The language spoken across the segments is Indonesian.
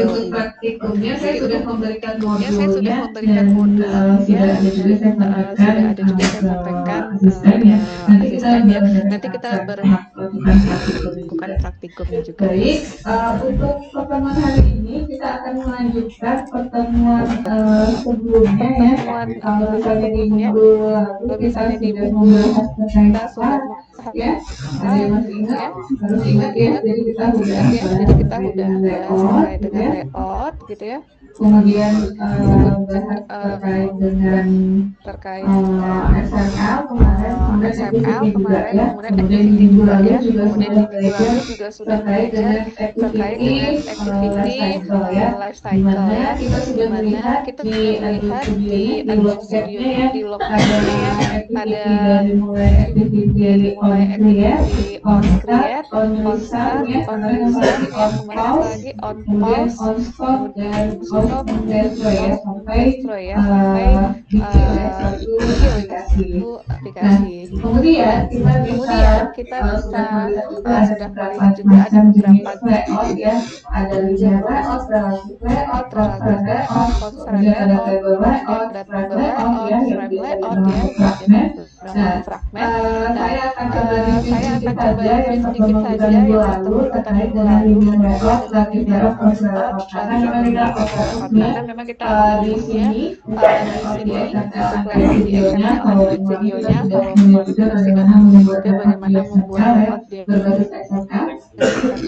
untuk teori. praktikumnya saya Jadi sudah untuk memberikan ya saya sudah modulnya memberikan dan modulnya sudah ada juga dan saya sudah sampaikan ada juga saya ke sampaikan asisten ke ya. Nanti kita asisten ya. Nanti kita melakukan praktikumnya melakukan juga. praktikumnya juga. Baik, untuk pertemuan hari ini kita akan melanjutkan pertemuan sebelumnya ya. Pertemuan Kalau misalnya di sebelumnya, minggu lalu kalau kita misalnya di sudah minggu membahas terkait kita apa sudah membahas ya, ada yang masih ingat? ya, Harus ingat masih ya. ingat Jadi kita sudah ingat ya. Jadi bahas kita terkait udah dengan bahas layout terkait gitu dengan ya. layout gitu ya. Kemudian Kemudian bahas terkait dengan terkait SML kemarin, kemudian SML activity juga kemarin, ya. kemudian Kemudian di activity minggu juga lalu ya. juga Kemudian sudah di minggu belajar lalu juga sudah terkait belajar dengan terkait activity dengan life activity cycle ya. life Di cycle mana ya, kita di sudah mana melihat kita di sudah Adobe melihat Studio-nya, di di Adobe logcap-nya Studio-nya, ya, di ada logcap-nya ya, ada activity dari mulai activity dari on mulai create, activity on on start, create, on on restart start, ya, on kemarin ada restart lagi ya, on kemarin ada pause, lagi on kemudian pause, on stop kemudian dan on stop dan destro ya, on sampai destro ya, sampai bikin ya satu bikin aplikasi. satu Nah, aplikasi. kemudian Nah, kita bisa kemudian kita sudah bisa melihat juga ada sudah beberapa melihat juga ada macam jenis beberapa layout ya, ada linear layout, relative layout, relative constraint layout, layout, constraint kemudian ada layout, table kemudian layout, ada frame table layout layout, ya, yang frame biasanya layout ya, berbentuk yang fragment. biasanya Nah, berbentuk fragment. Nah, saya akan coba review saya sedikit akan coba saja yang review sedikit pertemuan kita saja minggu yang lalu pertemuan kita terkait minggu dengan lalu linear terkait layout, dengan relative linear layout, constraint layout, layout. Karena relative memang kita layout, constraint fokusnya karena memang kita di fokusnya sini untuk di layout di sini XML untuk Android layout di videonya. XML Kalau Android kemarin kita videonya. sudah Kalau melihat kemarin juga kita sudah bagaimana melihat membuat juga layout di bagaimana membuat XML ya, layout di berbasis XML. XML.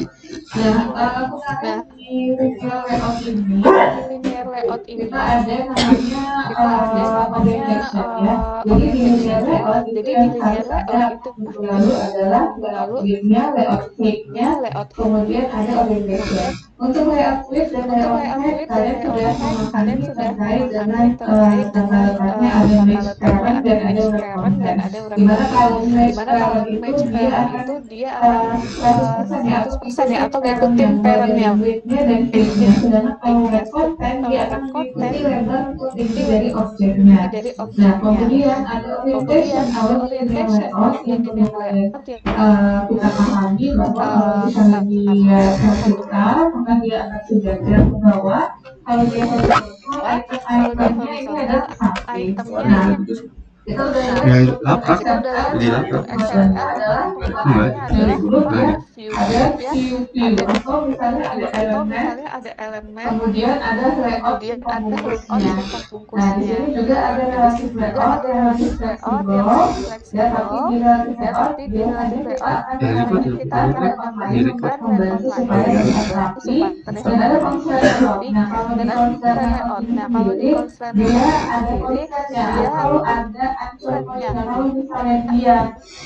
Nah, kemarin Nah, di linear layout ini di linear layout kita ini ada namanya kita ada namanya orientation ya. Jadi di orientation linear ya. layout itu Jadi di yang linear harus ada layout itu minggu lalu adalah minggu layout lalu width-nya, layout height-nya, layout kemudian ada orientation. kemudian Untuk layout width dan untuk layout layout height width dan kalian layout sudah height kalian memahami sudah terkait dengan memahami terkait tata dengan letaknya, ada tata match letaknya, parent ada dan ada match wrap parent dan content. ada wrap Dimana content. kalau match Dimana kalau parent itu match dia parent akan itu dia akan 100% ya, atau 100% ya, ngikutin atau parent ngikutin yang mulai parent dari yang width-nya dan height-nya. Sedangkan kalau width-nya. wrap content dia Kalau akan wrap mengikuti content lebar atau tinggi itu dari objeknya. dari Nah, objeknya. kemudian ada orientation. Kemudian ada Kalau di linear orientation. layout Kalau yang perlu linear kalian layout yang kita pahami bahwa kalau misalnya kita dia pahami vertikal, maka dia akan sejajar ke bawah. Kalau dia horizontal, bahwa kalau dia item-itemnya ini ada horizontal, samping. itemnya Nah, ini kita udah lihat Ya, struktur laptop kita udah XML lihat jadi kemarin struktur laptop pembagiannya XML adalah kemarin enggak pembagiannya dari adalah group apa? ya, Ada view ada group ya, view. ada Atau misalnya ada view atau elemen, misalnya ada elemen, kemudian ada layout kemudian sistem ada layout bungkusnya. sistem Nah, di bungkusnya. sini juga ada Nah, di relatif sini juga layout ada yang lebih relative layout yang fleksibel. lebih Ya, tapi fleksibel di relatif ya, layout tapi di biasanya relative kita layout akan ya repot biasanya ya kita menambahkan akan web online mirip untuk menambahkan web membantu online supaya untuk terlihat membantu rapi. supaya Dan ada constraint layout. rapi. Nah, kalau Dan di ada constraint constraint layout layout. ini Nah, kalau di sendiri constraint dia layout ini ada sendiri constraintnya dia atau ada anchor constraintnya. point-nya. Kalau misalnya dia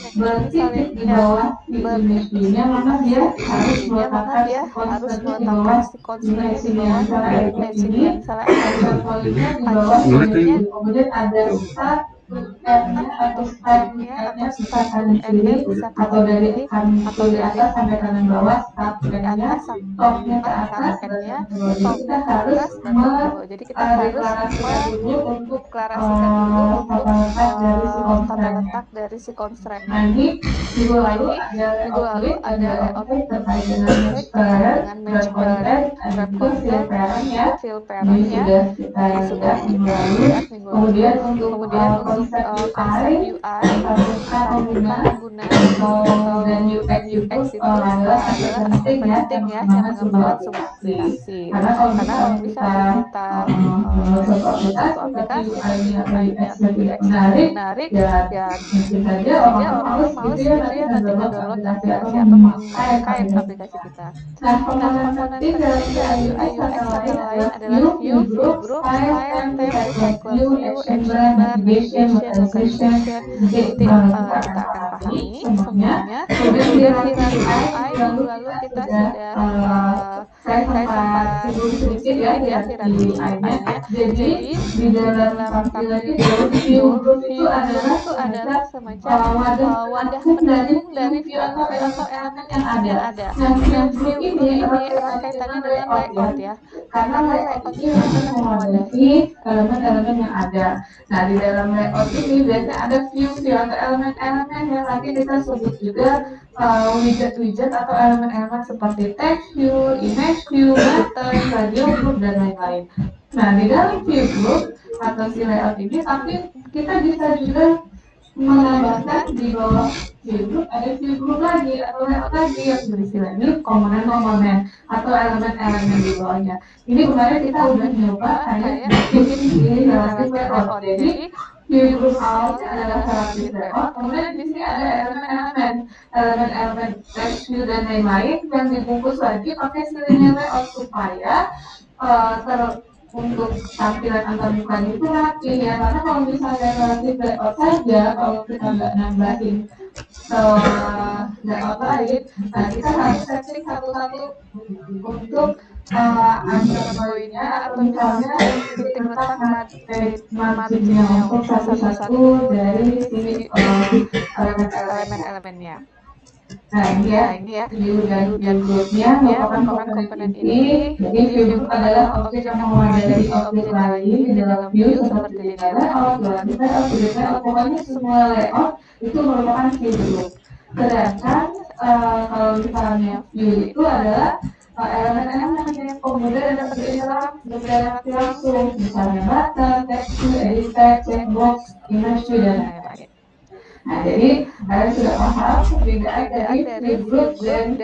Misalnya bertitik di bawah si image view-nya, maka dia harus image-nya, maka meletakkan dia si harus constraint-nya di meletakkan bawah si constraint-nya di image-nya. bawah Misalnya ada kayak gini, image-nya. Misalnya ada anchor point-nya di bawah anchor nggak image point-nya tahu view. Kemudian ada start to end-nya atau start to atau end-nya bisa start to kanan end-nya kiri, bisa atau kanan dari kiri kanan atau kiri dari atas sampai kanan bawah, start to end-nya, atas top-nya ke sampai atas, end-nya, bottom ke bawah. Jadi kita topnya ke harus atas, bottom ke bawah. Jadi kita harus mendeklarasikan dulu untuk mendeklarasikan dulu untuk tata letak dari si tata constraint-nya. letak dari si constraint-nya. Nah, ini minggu Nah, lalu ini ada minggu layout lalu width dan ada layout layout height terkait dengan match height terkait parent, dengan match wrap content, parent, ada wrap juga fill content, parent ada ya. juga fill Ini parent ya. sudah kita Ini sudah lihat minggu kita lalu. lihat minggu lalu. Kemudian untuk Kemudian untuk konsep UI, konsep UI, disatukan pengguna pengguna atau atau dan dan UX itu UX itu adalah aspek adalah aspek penting ya penting yang ya yang mengembangkan sebuah mengembangkan sebuah aplikasi. aplikasi. Karena kalau Karena kalau misalnya kita misalnya kita membuat suatu membuat suatu aplikasi tapi UI-nya atau UI-nya UX-nya atau tidak UX-nya tidak menarik, menarik, ya ya mungkin mungkin saja saja orang-orang males orang-orang gitu males ya gitu nanti ya nanti ngedownload ngedownload aplikasi atau aplikasi atau memakai memakai aplikasi aplikasi kita. kita. Nah, Nah, komponen komponen penting dalam penting dalam UI UI UX UX antara lain antara lain adalah adalah view view group, group, style, style, temp, temp, recycle recycle view, view, action action bar, bar, navigation, navigation, localization. localization. Nanti Nanti kita kita akan akan pahami pahami semuanya. semuanya. Kemudian Kemudian hierarki hierarki UI UI minggu minggu lalu lalu kita kita sudah sudah saya saya sempat sempat singgung singgung sedikit ya sedikit ya hierarki hierarki UI-nya. UI-nya. Jadi Jadi di di dalam dalam tampilan itu tampilan view itu group itu view group adalah itu semacam adalah semacam wadah wadah dari penampung dari view-view atau view-view atau elemen-elemen yang elemen ada. yang ada. Nah, view Nah, group view ini group erat ini erat kaitannya kaitannya dengan dengan layout ya. layout ya. Karena Karena layout layout ini ini akan akan mewadahi mewadahi elemen-elemen yang ada. Nah, di dalam layout ini biasanya ada view-view atau elemen-elemen yang nanti kita sebut juga widget-widget atau elemen-elemen seperti text view, image view, button, radio group, dan lain-lain. Nah, di dalam view group atau si layout ini, tapi kita bisa juga menambahkan di bawah view group ada view group lagi atau layout lagi yang berisi lagi komponen-komponen atau elemen-elemen di bawahnya. Ini kemarin kita udah nyoba kayak bikin di relative layout. Jadi view group awalnya adalah relative layout, kemudian di sini ada elemen-elemen text view dan lain-lain yang dibungkus lagi pakai si linear layout supaya untuk tampilan antar mukanya itu rapi ya, karena kalau misalnya relatif layout saja, kalau kita nggak nambahin layout lain, nah kita harus setting satu-satu untuk antar poinnya atau misalnya titik letak marginnya untuk satu-satu dari si elemen-elemennya. Nah ini ya, view dan groupnya merupakan komponen inti. Jadi view group adalah objek yang memadai objek lain di dalam view seperti linear layout, relative layout, grid layout, pokoknya semua layout itu merupakan view group. Sedangkan kalau misalnya view itu adalah elemen-elemen yang kemudian dapat berinteraksi langsung, misalnya button, text view, edit text, checkbox, image view, dan lain-lain. Nah, jadi kalian sudah paham perbedaan dari view group dan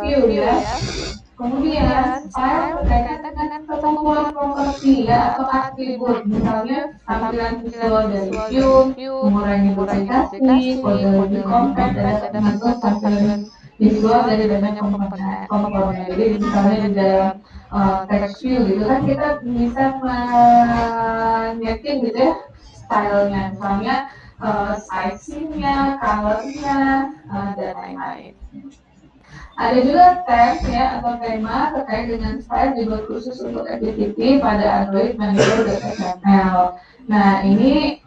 view ya. Kemudian style berkaitan dengan ketentuan properti ya atau atribut, misalnya tampilan visual dari view, mengurangi duplikasi, kode lebih compact, dan dapat mengatur tampilan visual dari banyak komponen. Jadi misalnya di dalam text view gitu kan kita bisa menyeting gitu ya stylenya, misalnya sizing-nya, color-nya, dan lain-lain. Ada juga tag ya atau tema terkait dengan style dibuat khusus untuk FTTT pada Android Manager.xml. Nah ini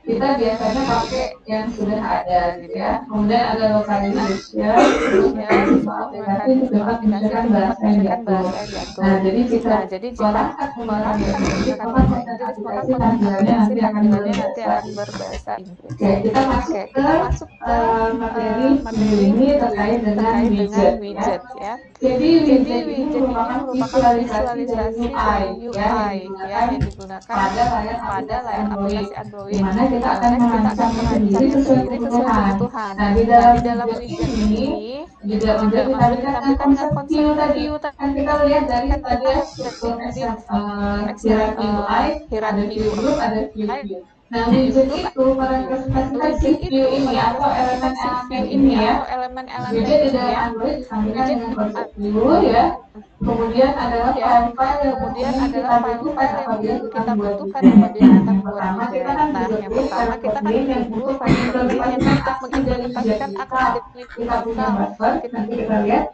kita biasanya pakai yang sudah ada gitu ya. Kemudian ada localization, semua aplikasi dapat menyesuaikan bahasa yang diatur. Nah jadi jika perangkat menggunakan bahasa Inggris, maka konten aplikasi tampilannya nanti akan berbahasa Inggris. Oke, kita masuk ke materi minggu ini terkait dengan widget ya. Jadi widget ini merupakan visualisasi dari UI yang digunakan pada layar aplikasi Android, di mana kita akan merancang sendiri sesuai kebutuhan. Nah, di dalam widget ini juga ditampilkan dengan konsep view tadi. Kan kita lihat dari tadi ya struktur hierarchy UI, ada view group, ada view view. Nah, widget itu merepresentasikan si view ini atau elemen-elemen ini ya. Widget di dalam Android ditampilkan dengan konsep view ya. Kemudian adalah file-file yang kita butuhkan apabila kita membuat widget. Pertama kita kan butuh file per link yang kita mengimplementasikan akan kita punya button. Nanti kita lihat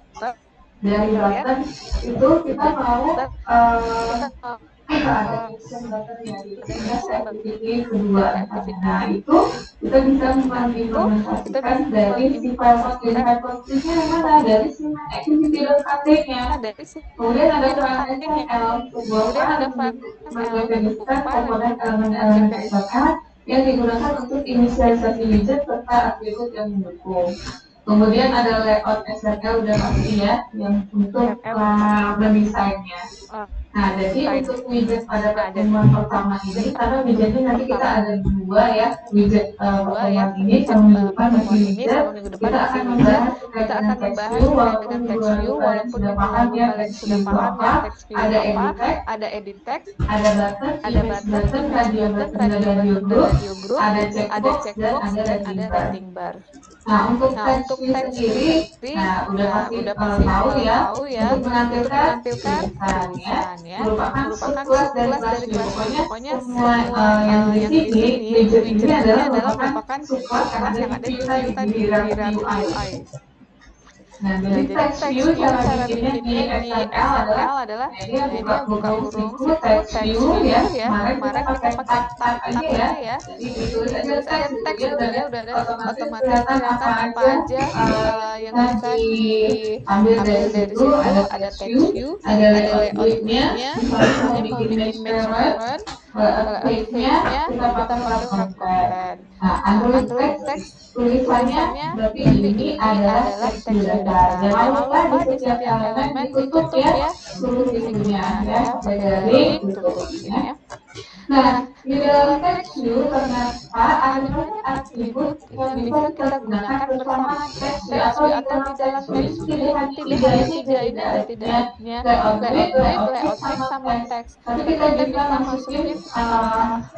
dari button itu kita mau ada action button yang aktiviti kedua. Nah itu kita bisa mengimplementasikan dari si file postingnya yang mana dari si activity.kt-nya. Kemudian ada file XML, sebuah file mendefinisikan komponen elemen-elemen XML yang digunakan untuk inisialisasi widget serta atribut yang mendukung. Kemudian ada layout XML udah pasti ya, yang untuk mendesainnya. Nah, jadi untuk widget pada pertemuan pertama ini, karena widgetnya nanti kita ada dua ya, widget pertemuan ini sama minggu depan masih widget, kita akan membahas terkait dengan text view, walaupun kalian sudah paham ya text view itu apa, ada edit text, ada button, image button, radio group, ada checkbox, dan ada rating bar. Nah, untuk text view sendiri, udah pasti tahu ya, untuk menampilkan tulisannya merupakan subclass dari kelas view. Pokoknya semua yang di sini, widget ini adalah merupakan subclass yang ada di hierarchy UI. Nah, jadi text view cara bikinnya di XML adalah ini buka kurung text view ya. Kemarin kita pakai tab aja ya. Jadi ditulis aja teks dia udah ada otomatis kelihatan apa aja yang bisa diambil dari situ. Ada text view, ada layoutnya, misalnya mau bikin match parent, Text-nya kita pakai wrap content. Nah, Android text tulisannya berarti ini adalah teks view dasar. Jangan lupa di setiap elemen ditutup ya seluruh pintunya ya, pakai garis tutup ya. Nah, di dalam text view ternyata ada banyak atribut yang bisa kita gunakan bersama text view atau di dalam text view. Jadi tidak hanya tiga ini ada tidaknya layout grid, sama teks. Tapi kita bisa masukin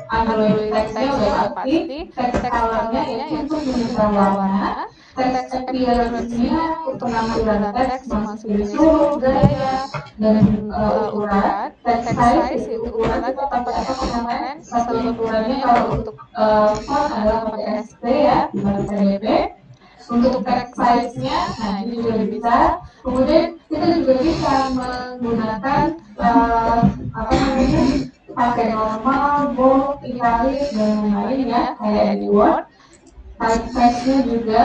Android text-nya udah pasti, text color-nya yaitu penyebar warna, text appearance-nya untuk penampilan teks masukin seluruh gaya dan ukuran, text size itu ukuran kita pakai apa kemarin, salah ukurannya kalau untuk font adalah pakai SP ya, bukan PDP. Untuk text size-nya, nah ini juga bisa. Kemudian kita juga bisa menggunakan apa namanya, pakai normal, bold, italic dan lain-lain ya, kayak di Word. Typeface-nya juga,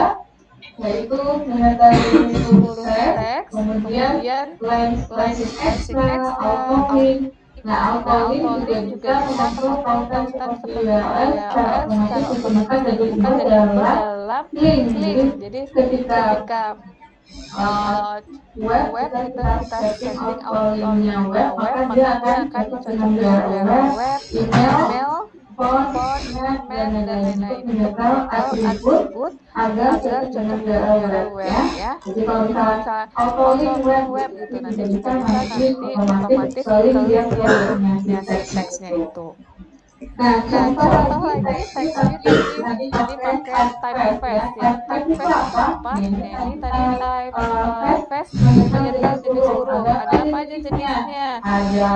yaitu mengetahui seluruh teks, kemudian lens extra, auto-link. Nah, auto-link juga bisa membentuk pautan seperti URL secara otomatis ditemukan dan diubah dalam link. Jadi ketika web kita setting auto-linknya web, maka dia akan cocok dengan web, email, font, dan lain-lain untuk atribut agar cocok dengan web ya. Jadi kalau misalnya auto-link web gitu, nanti juga bisa nanti otomatis ke link dia teksnya itu. Nah, contoh lagi teksnya tadi pakai typeface ya. Typeface itu apa? Ya, ini tadi typeface menyertai jenis huruf. Ada apa aja jenisnya? Ada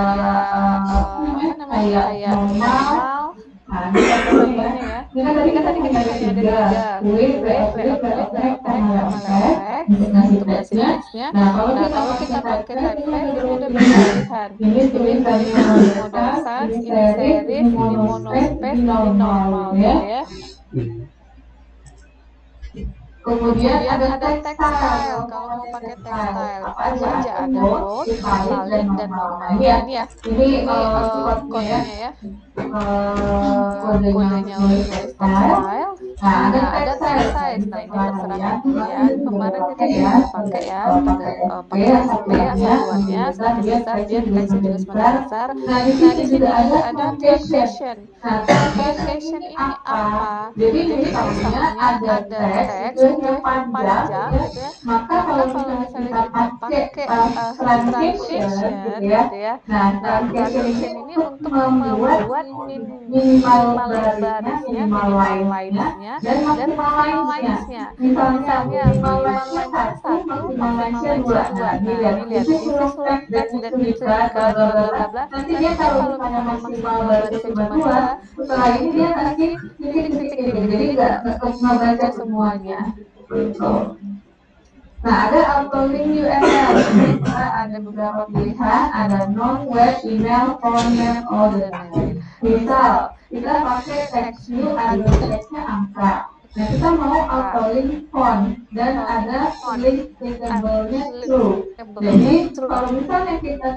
apa namanya? Kayak normal. Nah, ini contohnya ya. Ini kan tadi kita punya ada 3, width, layout grid, sama layout text untuk ngasih teksnya. Nah, kalau kita pakai typeface ini udah berpilihan. Ini tulisannya model sans, ini serif, ini monospace, ini normal ya. Kemudian ada text style. Kalau mau pakai text style apa aja? Ada bold, italic, dan normal. Ini ya. Ini kodenya ya. Kodenya untuk text style. Nah, ada text size. Nah, ini terserah kalian. Kemarin kita juga pakai ya, pakai SP satuannya semakin besar dia teksnya juga semakin besar. Nah, di sini juga ada truncation. Nah, truncation ini apa? Jadi misalnya ada teks yang panjang gitu ya. Maka kalau misalnya kita pakai truncation gitu ya. Nah, truncation ini untuk membuat minimal barisnya, minimal lines-nya, dan maksimal lines-nya. Misalnya minimal line-nya 1, maksimal line-nya 2. Nah, ini lihat, this is full text dan itu bla bla bla. Nanti dia kalau misalnya maksimal barisnya cuma 2, setelah ini dia kasih titik-titik, jadi nggak ngebaca semuanya. Gitu. Nah, ada auto-link URL. Kita ada beberapa pilihan, ada non-web, email, phone, dan lain-lain. Misal, kita pakai text view, ada teksnya angka. Nah, kita mau auto-link font, dan ada link clickable-nya true. Jadi, kalau misalnya kita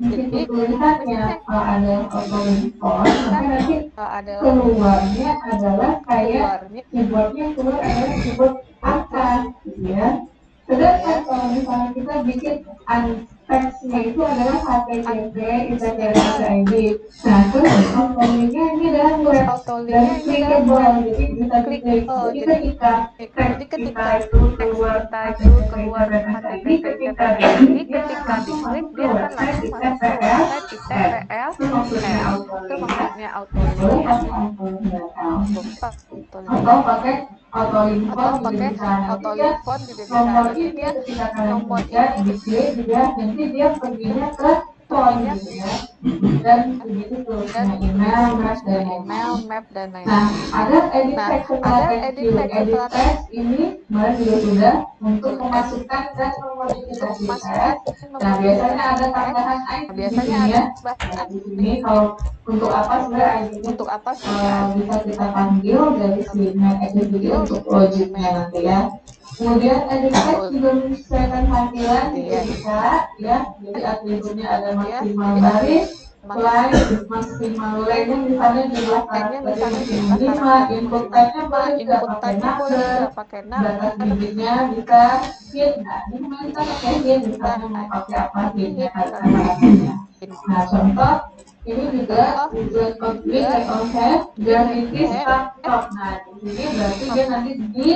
jadi tulisannya ada auto-link font, maka nanti keluarnya adalah kayak keyboardnya keluar adalah keyboard angka, gitu ya. Sedangkan kalau misalnya kita bikin teksnya itu adalah HTTP, ITTP.id. Nah, terus auto-linknya ini adalah web dan clickable, jadi bisa diklik. Jadi ketika teks kita itu keluar HTTP, ketika diklik dia akan langsung masuk ke website ITPL. Itu maksudnya auto-link ya. Atau pakai auto-link font juga bisa. Jadi dia nomor ini diklik nanti dia perginya ke font gitu ya. Dan begitu tulisnya email, map dan lain-lain. Nah, ada edit text setelah text ini kemarin juga sudah untuk memasukkan dan memodifikasi teks. Nah, biasanya ada tambahan ID di sini ya. Nah, di sini kalau untuk apa sebenarnya bisa kita panggil dari si main activity untuk logiknya nanti ya. Kemudian edit text juga menyesuaikan tampilan bisa ya. Jadi atributnya ada maksimal baris, maksimal line-nya misalnya jumlah line-nya karakter misalnya yang jumlah 5, karakter input maksimal type-nya 5, boleh juga input pakai type-nya boleh number, juga pakai data number, digitnya bisa hint. Nah, ini kita pakai hint misalnya mau pakai apa hintnya kata-katanya. Nah, contoh ini juga tujuan konflik on have dan ini start. Nah, di sini berarti dia nanti di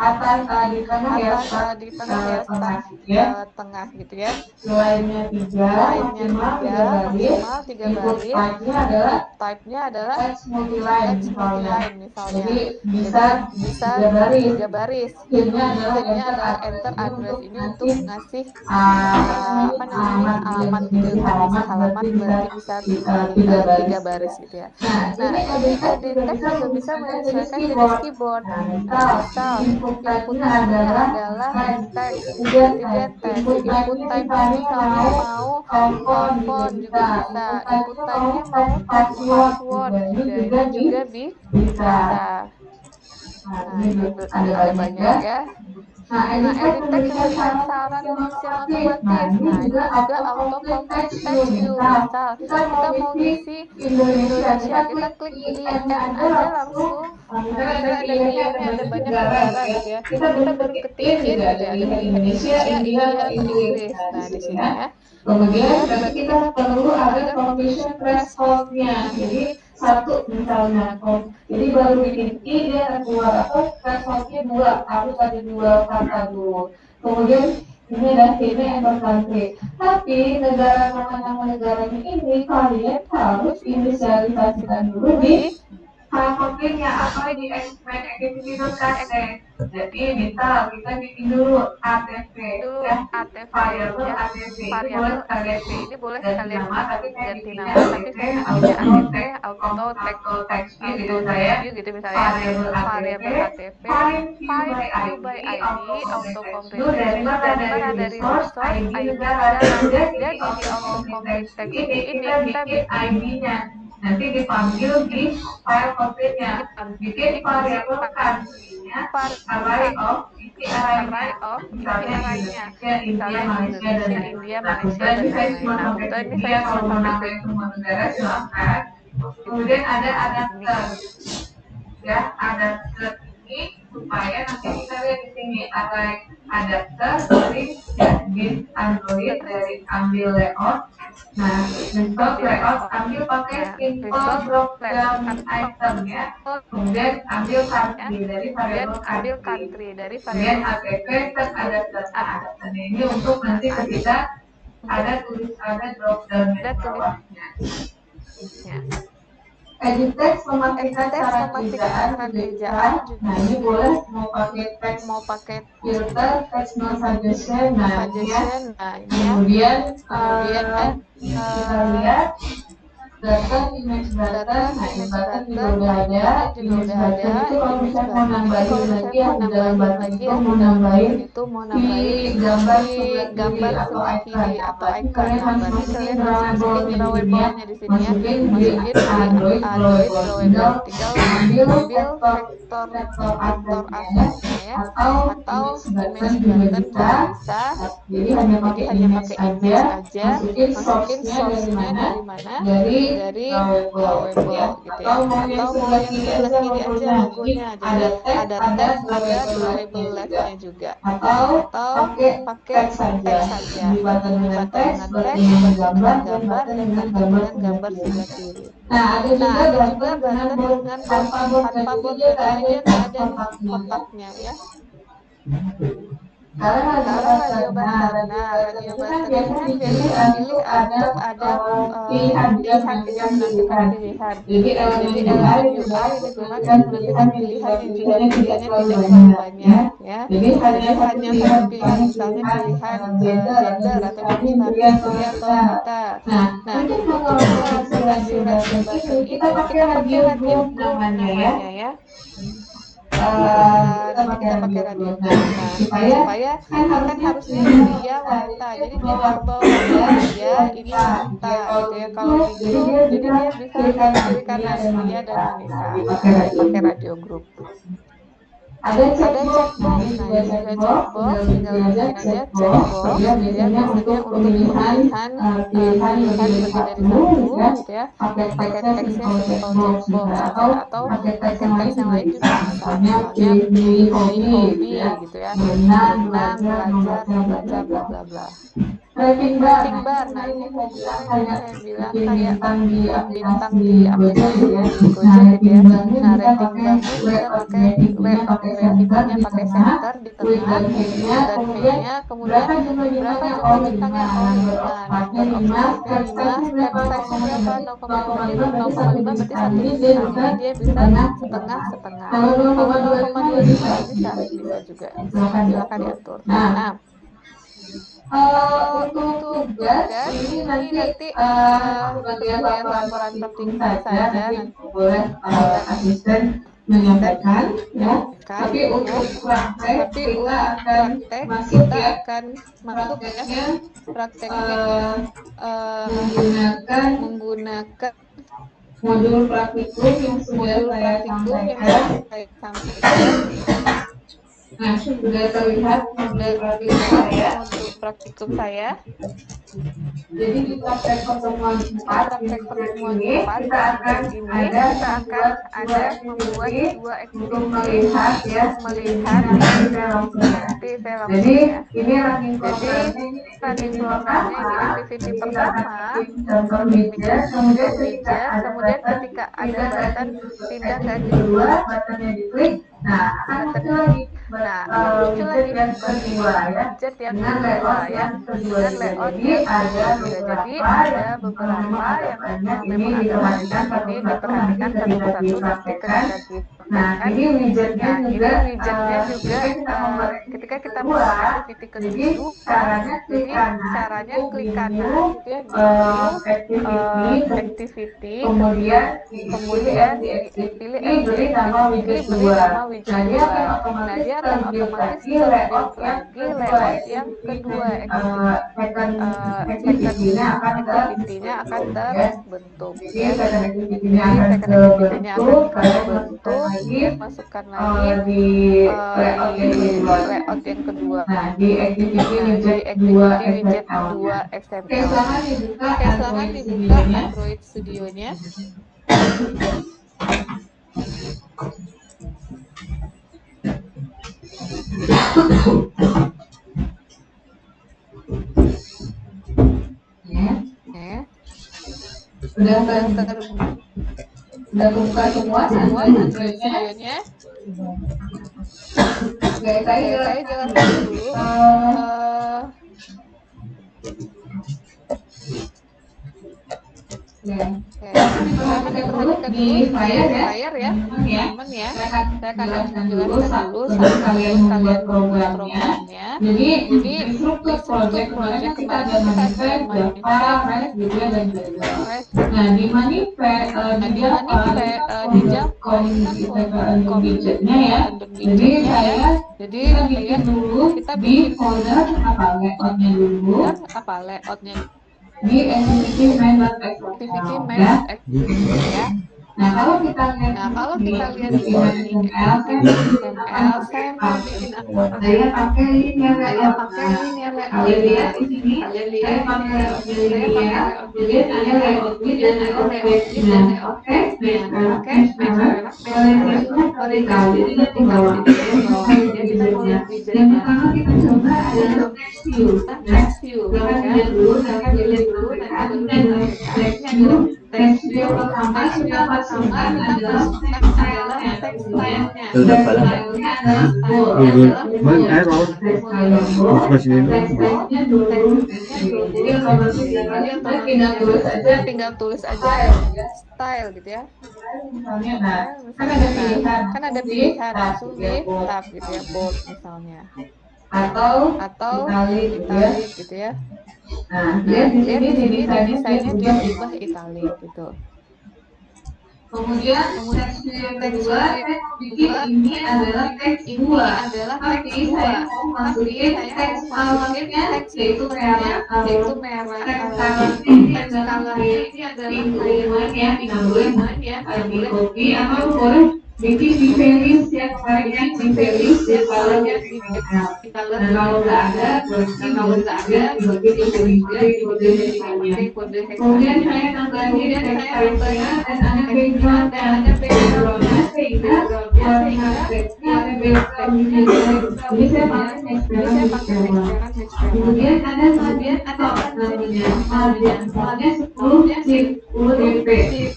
atas di tengah ya, di tengah ya, tengah start gitu ya. tengah gitu ya. Lainnya 3, maksimal 3 baris. Input type-nya adalah text multiline misalnya. Jadi bisa 3 baris. Hint-nya Hint-nya adalah enter address. Ini untuk ngasih alamat gitu, untuk ngisi halaman berarti bisa 3 baris gitu ya. Nah, ini edit text juga bisa menyesuaikan jenis keyboard. Nah, misal input type-nya adalah teks gitu, berarti dia teks. Input type-nya misalnya mau font juga bisa. Input type-nya mau password juga, ini juga bisa. Nah, ini ada banyak ya. Nah, edit text memberikan saran pengisian otomatis. Nah, ini juga auto complete text view. Misal, kita mau ngisi Indonesia, kita klik IN aja langsung. Misalnya ada IN-nya, ada banyak negara gitu ya. Kita baru ketik IN gitu ya, ada Indonesia, India, atau Inggris. Nah, di sini ya. Kemudian berarti kita perlu ada conversion threshold-nya. Jadi satu misalnya, jadi baru bikin I dia keluar apa threshold-nya 2, harus ada 2 kata dulu. Kemudian ini adalah ini enter country. Tapi negara nama negaranya ini kalian harus inisialisasikan dulu di konfliknya atau di main activity.kc. Jadi misal kita bikin dulu ATP ya, variable ATP ini boleh kalian ganti nama, tapi saya bikinnya ATP auto text view gitu misalnya variable ATP find view by ID auto complete text view dari mana, dari resource ID dalam. Jadi di auto complete text view ini kita ID-nya nanti dipanggil di file konfliknya, bikin variable country-nya array of isi array-nya, misalnya Indonesia, India, Malaysia, dan lain-lain. Nah, kebetulan ini saya cuma sampai semua negara silahkan. Kemudian ada adapter, ya adapter ini supaya nanti kita lihat di sini adapter dari disk Android dari ambil layout. Nah, install layout ambil pakai simple drop down item ya. Kemudian ambil country dari variable country. Kemudian app set adapter. Adapternya ini untuk nanti ketika ada drop down di bawahnya. Edit text memastikan cara ejaan. Nah, ini boleh mau pakai filter text no suggestion. Nah, kemudian kita lihat button, image button. Nah, image button juga udah ada. Image button itu kalau misalnya mau nambahin lagi yang di dalam button itu mau nambahin di gambar sebelah kiri atau icon. Kalian masukin drawable-nya di sini ya. Masukin di Android drawable. Tinggal ambil vektor asetnya ya. Atau image button juga bisa. Jadi hanya pakai image aja. Masukin source-nya dari mana? Dari drawable gitu ya. Atau mau yang sebelah kiri aja logonya. Jadi ada text, ada drawable left-nya juga. Atau pakai teks saja. Di button dengan teks, button dengan gambar, dan button dengan gambar sebelah kiri. Nah, ada juga button dengan tanpa board, jadi dia nggak ada kotaknya ya. Sekarang radio button. Nah, radio button ini kan biasanya dipilih untuk ada pilihan dia menentukan pilihan. Jadi elemen UI digunakan menentukan pilihan yang jumlah pilihannya tidak terlalu banyak ya. Jadi hanya satu pilihan, misalnya pilihan gender atau jenis kelamin pria atau wanita. Nah, untuk mengawasi radio button ini kita pakai radio group namanya ya. Kita pakai radio supaya kan harusnya pria wanita, jadi dia bisa bawa pria ini wanita gitu ya. Kalau di grup jadi dia bisa kiri kanan pria dan wanita. Pakai radio grup. Ada checkbox. Nah, ini juga checkbox, tinggal bikin aja checkbox. Dia biasanya untuk pemilihan pilihan lebih dari satu, gitu ya. Pakai teksnya simple checkbox gitu ya. Atau pakai teks yang lain juga bisa. Misalnya pilih hobi, gitu ya. Berenang, belajar, membaca, bla bla bla. Rating bar, nah ini saya bilang kayak bintang di aplikasi Gojek gitu ya. Nah, rating barnya bisa pakai layout grafiknya, pakai center di tengah, width dan height-nya, kemudian berapa jumlah bintangnya, nah beropsi 5, step size-nya berapa, 0,5, ini 0,5 berarti 1 bintang, jadi dia bisa setengah. Kalau 0,2 bintang bisa juga, silakan diatur. Nah, untuk tugas ini nanti sebagai laporan tertinggi saja, nanti boleh asisten menyampaikan ya. Tapi untuk praktek kita akan masuk ya, prakteknya menggunakan modul praktikum yang sudah saya sampaikan. Nah, sudah terlihat modul praktikum saya. Jadi di praktek pertemuan 4 ini kita akan ada membuat dua aktivitas melihat ya, jadi ini running programnya ini aktiviti pertama contoh widget, kemudian ketika ada button pindah ke kedua, buttonnya diklik, nah akan muncul lagi widget kedua ya, dengan layout yang kedua juga. Jadi ada beberapa yang memang ada button ini diperhatikan satu-satu ketika kita. Nah, ini widgetnya juga ketika kita membuat aktiviti kedua, caranya klik kanan gitu ya, activity, kemudian pilih nama widget 2. Nah, dia akan otomatis terbuild lagi layout yang kedua, activity-nya akan terbentuk. Jadi second activity-nya akan terbentuk, kemudian masukkan lagi di layout yang kedua. Nah, di activity widget 2 XML. Selamat dibuka Android Studio-nya. Sudah buka semua Android Studio-nya. Oke, saya jelaskan dulu. Silakan diperhatikan dulu di layar ya, teman-teman ya. Saya akan jelaskan dulu sambil kalian membuat programnya. Jadi struktur project kemarin kita ada manifest, Java, REST, gitu ya, dan Java. Nah, di manifest di Java untuk widgetnya ya. Jadi kita bikin dulu di folder layoutnya dulu. Di activity main.xml ya. Nah, kalau kita lihat di XML, saya mau bikin apa? Saya pakai linear layout. Kalian lihat di sini, saya pakai linear, jadi ada layout width dan layout text. Kalian lihatnya vertikal, jadi dari bawah. Yang pertama kita coba adalah text view. Silahkan lihat dulu, saya lihat dulu. Text view pertama kita masukkan adalah text style-nya. Text style-nya adalah bold. Jadi otomatis tinggal tulis aja style gitu ya. Misalnya, kan ada pilihan langsung di tab gitu ya, bold misalnya. Atau italic gitu ya. Nah, lihat di sini desainnya dia berubah italic gitu. Kemudian teks yang kedua, saya bikin ini adalah teks 2. Tapi saya mau masukin teks colornya yaitu merah. Teks colornya ini adalah pilihan ya, di copy atau boleh bikin di playlist ya kemarinnya di playlist di color nah kalau nggak ada berarti dibagi jadi kode kemudian saya tambahin text-nya dan ada backgroundnya sehingga warna teksnya ada backgroundnya jadi saya pakai text kemudian ada namanya soalnya 10 dp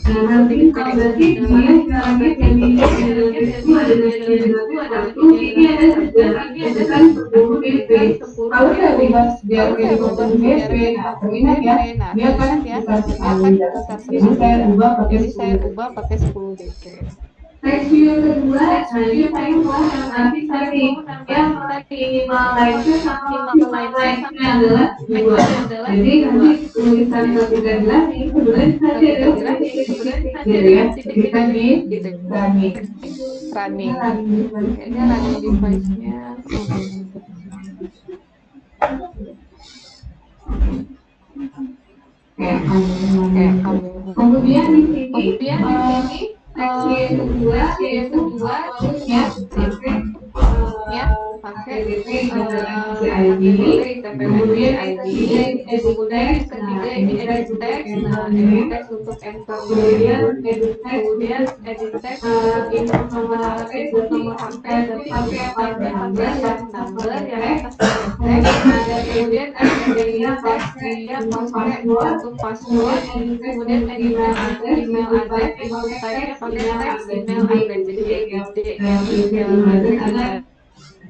nah nanti kalau berarti dia langit yang di itu adalah satu ini ada kan 10 dp kalau saya ubah biar jadi potong dp atau ingat ya dia kan besar sekali jadi saya ubah pakai 10 dp. Text view kedua, nanti saya mau nanti tadi yang minimal like-nya sama maksimal like-nya adalah 2. Jadi nanti tulisan ketiga jelas ini sebenarnya tadi ada titik-titik gitu ya. Kita di running. Kayaknya running device-nya. Kemudian di sini text kedua yaitu maksudnya pakai ID kemudian ketiga ini edit text untuk enter kemudian edit text untuk nomor HP dan pakai number yang atas text kemudian ada text yang pakai untuk password kemudian edit text email address input type-nya pakai text email address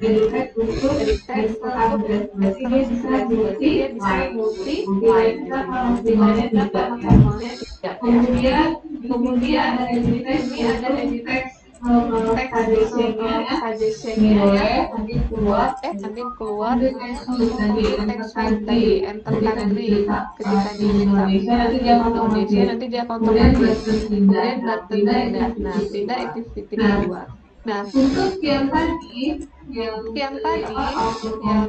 jadi edit text berarti dia bisa multi line nilainya dapat maksimalnya 3 kemudian ada edit text suggestion-nya ya nanti keluar teks tadi enter country ketika di Indonesia nanti dia otomatis kemudian button pindah activity keluar. Nah untuk yang tadi yang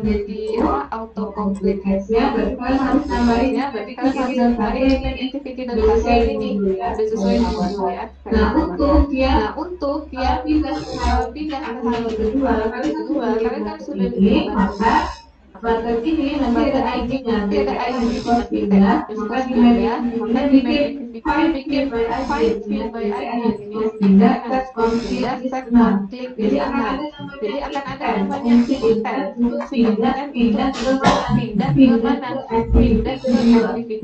di autocomplete ya berarti kalian harus nambahinnya berarti kalian harus nambahin activity dan hasil ini udah sesuai judul ya. Nah untuk yang pindah ke halaman kedua kalian kan sudah ini maka button ini nanti ada ID-nya pas pindah maka dibikin find field by ID ini pindah set config jadi akan ada namanya pindah ke mana pindah ke activity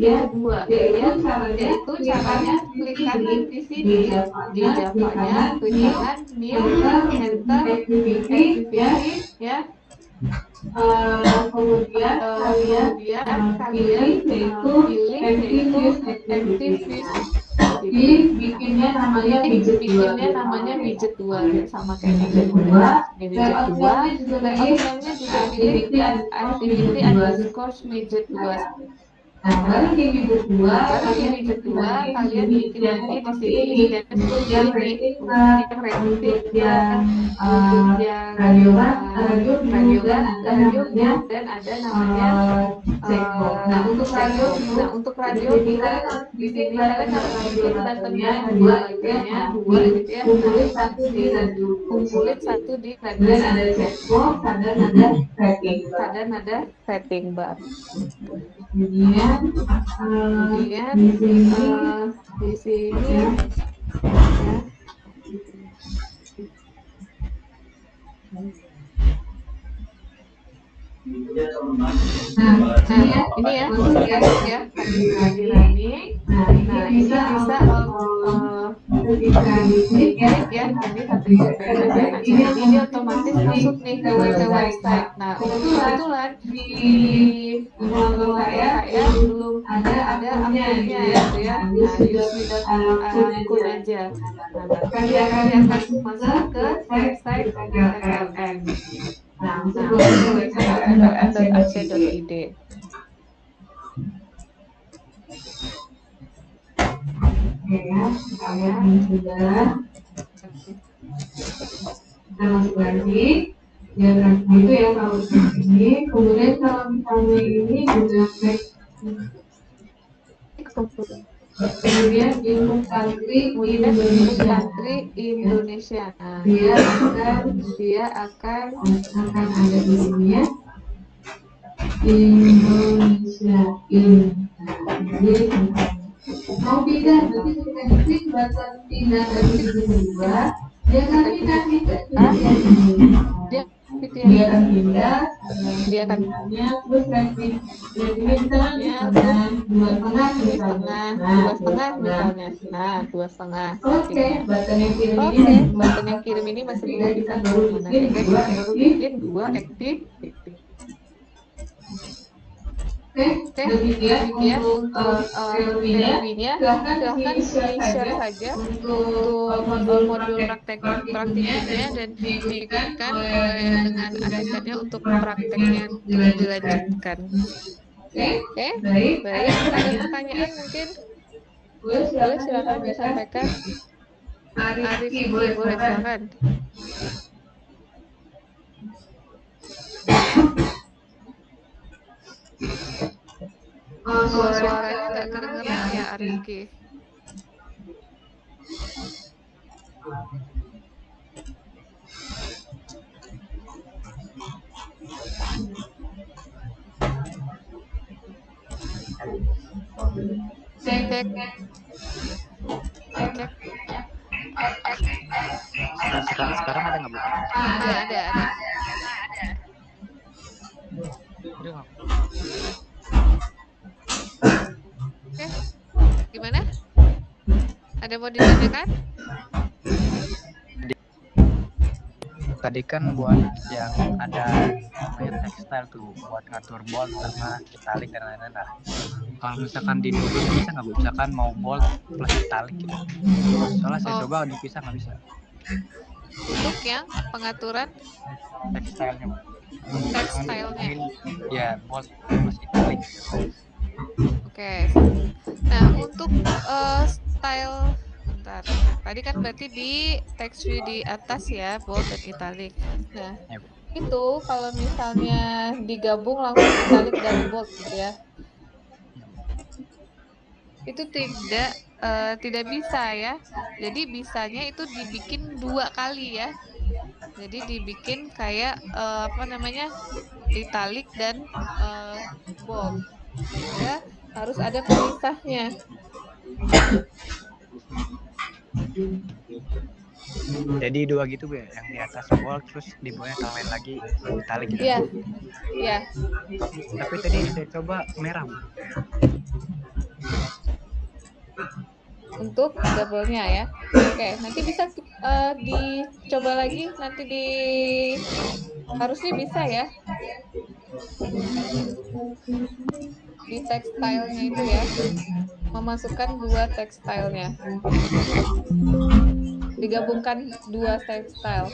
kedua yaitu caranya klik kanan di sini di Java-nya klik kanan new enter activity ya kemudian kalian pilih activity bikinnya namanya widget 2 ya sama kayak widget 2 layoutnya juga pilih activity underscore widget 2. Nah, baru di widget 2 kalian bikin lagi di sini dan radio dan ada namanya untuk radio di sini kalian harus bikin buttonnya dua gitu ya kumpulin satu di radio dan ada checkbox ada nada setting bar. Kemudian di sini ya. Ini ya lagi running. Nah ini bisa diklik ya ini satu ini otomatis masuk nih ke website. Nah kebetulan di saya belum ada akunnya gitu ya. Nah use without akun aja. Nah kalian akan masuk ke website FLN. Nah fln.ac.id. Ya, kalian sudah kita masuk lagi ya berarti itu ya kalau ini kemudian kalau misalnya ini juga Kemudian input country Indonesia. Nah, Dia akan ada di sini ya. Indonesia mau pindah, nanti ketika diklik button pindah dari sisi kedua, dia akan pindah dia akan pindah, dia akan terus ranking ini dengan 2,5 misalnya. Nah, 2,5. Oke, button yang kirim ini Oke, button yang kirim ini masih belum bisa baru bikin 2 aktif. Oke, demikian untuk teorinya. Silahkan di-share saja untuk modul praktikumnya dan diikutkan dengan asistennya untuk prakteknya dilanjutkan. Oke, baik. Ada pertanyaan mungkin? Boleh silakan disampaikan. Arifki, boleh silakan. Suaranya nggak kedengeran ya, Arifki. Cek. Sekarang ada nggak, Bu? Ada. Oke. Gimana? Ada mau ditanyakan? Tadi kan buat yang ada tekstil tuh buat ngatur bold sama italic dan lain-lain lah. Kalau misalkan di Node bisa nggak, Bu? Misalkan mau bold plus italic gitu. Soalnya saya coba dipisah nggak bisa. Untuk yang pengaturan Tekstilnya, Bu. tekstilnya. Ya, bold plus italic. Oke. Nah, untuk style bentar. Tadi kan berarti di text view di atas ya, bold dan italic. Nah, itu kalau misalnya digabung langsung italic dan bold gitu ya. Itu tidak bisa ya. Jadi bisanya itu dibikin 2 kali ya. Jadi dibikin kayak italic dan bold. Ya, harus ada pemisahnya. Jadi 2 gitu, Bu, yang di atas bold terus di bawahnya tambahin lagi italic gitu. Iya. Tapi tadi saya coba merah, Bu. Untuk double-nya ya. Oke, nanti bisa dicoba lagi, nanti harusnya bisa ya. Di tekstilnya itu ya, memasukkan 2 tekstilnya. Digabungkan 2 tekstil.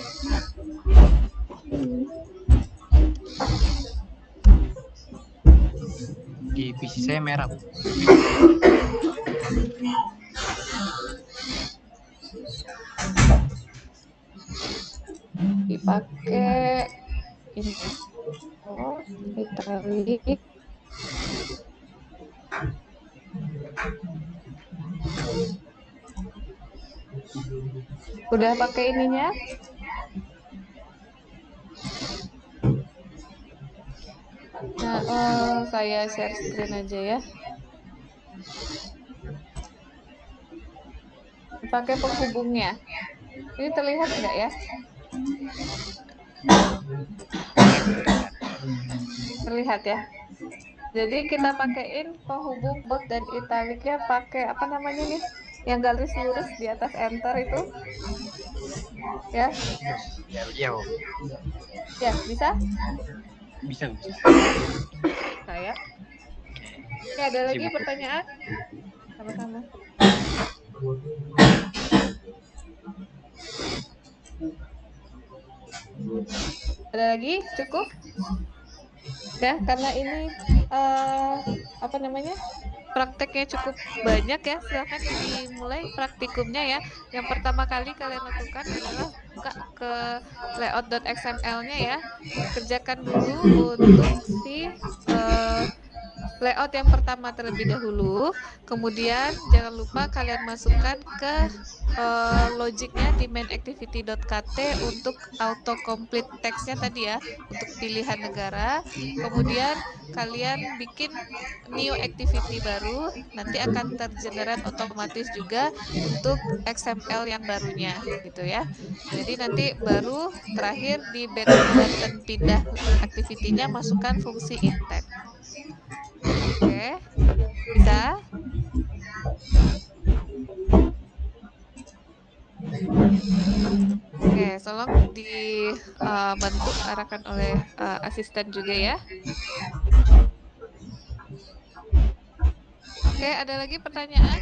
Di PC saya merah, Bu. Dipakai ini italic. Udah pakai ininya? Nah, saya share screen aja ya. Pakai penghubungnya. Ini terlihat nggak ya? Terlihat ya. Jadi kita pakaiin penghubung bold dan italicnya pakai apa namanya nih? Yang garis lurus di atas enter itu. Ya. Ya, Bu. Ya, bisa? Bisa. Saya. Oke, ada lagi pertanyaan? Sama-sama. Ada lagi? Cukup? Ya, karena ini prakteknya cukup banyak ya, silahkan dimulai praktikumnya ya. Yang pertama kali kalian lakukan adalah buka ke layout.xml-nya ya. Kerjakan dulu untuk si layout yang pertama terlebih dahulu, kemudian jangan lupa kalian masukkan ke logiknya di mainActivity.kt untuk autocomplete teksnya tadi ya, untuk pilihan negara. Kemudian kalian bikin new activity baru, nanti akan tergenerate otomatis juga untuk XML yang barunya gitu ya. Jadi nanti baru terakhir di button pindah activity-nya masukkan fungsi intent. Oke, bisa? Oke, tolong dibantu arahkan oleh asisten juga ya. Oke, ada lagi pertanyaan?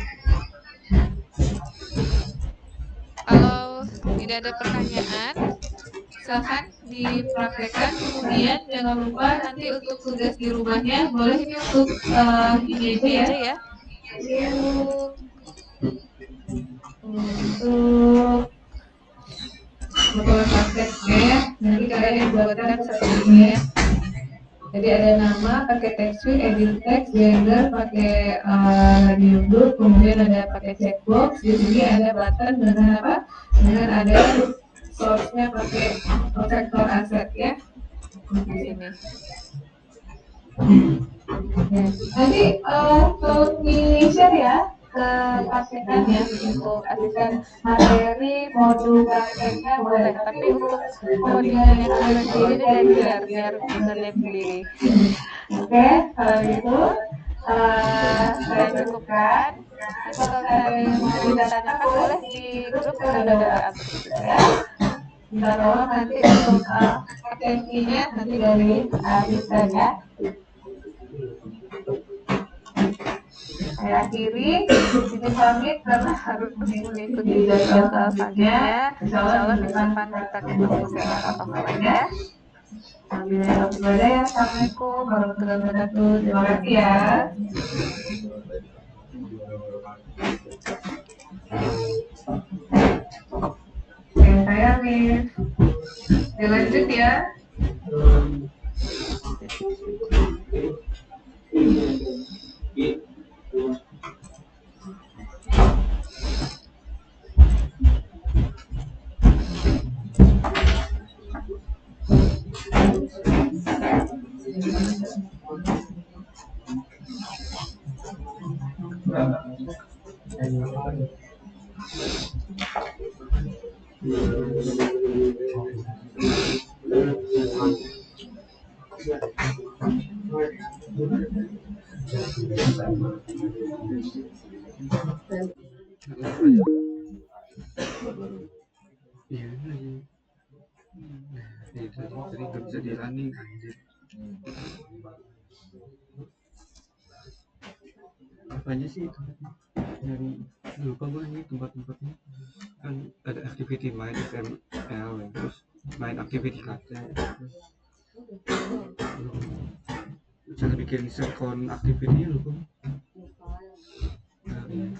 Kalau tidak ada pertanyan, silakan dipraktekkan. Kemudian jangan lupa nanti untuk tugas di rumahnya, boleh ini untuk ini aja ya. Untuk prakteknya ya, nanti kalian buatkan seperti ini ya. Jadi ada nama, pakai text field, edit text, gender, pakai new group, kemudian ada pakai checkbox. Di sini ada button dengan apa? Dengan ada source-nya pakai vector asset ya. Di sini. Nanti tolong di-share ya ke praktekan ya untuk asisten materi modul prakteknya boleh, tapi untuk codingnya kalian sendiri jangan di-share biar bisa lihat sendiri. Oke, kalau gitu saya cukupkan. Nanti kalau misalnya ada yang mau ditanyakan boleh di grup, kita ada WA terus juga ya. Minta tolong nanti untuk absensinya nanti dari asisten ya. Saya akhiri, izin pamit karena harus mengikuti jadwal selanjutnya. Insya Allah minggu depan kita ketemu secara offline ya. Assalamualaikum warahmatullahi wabarakatuh. Terima kasih ya. Oke, saya Miss. Dilanjut ya. Jadi nggak bisa di running anjir. Apanya sih itu yang lupa gue nih tempat-tempatnya kan ada activity main XML terus main activity kata cara bikin second activity lupa ini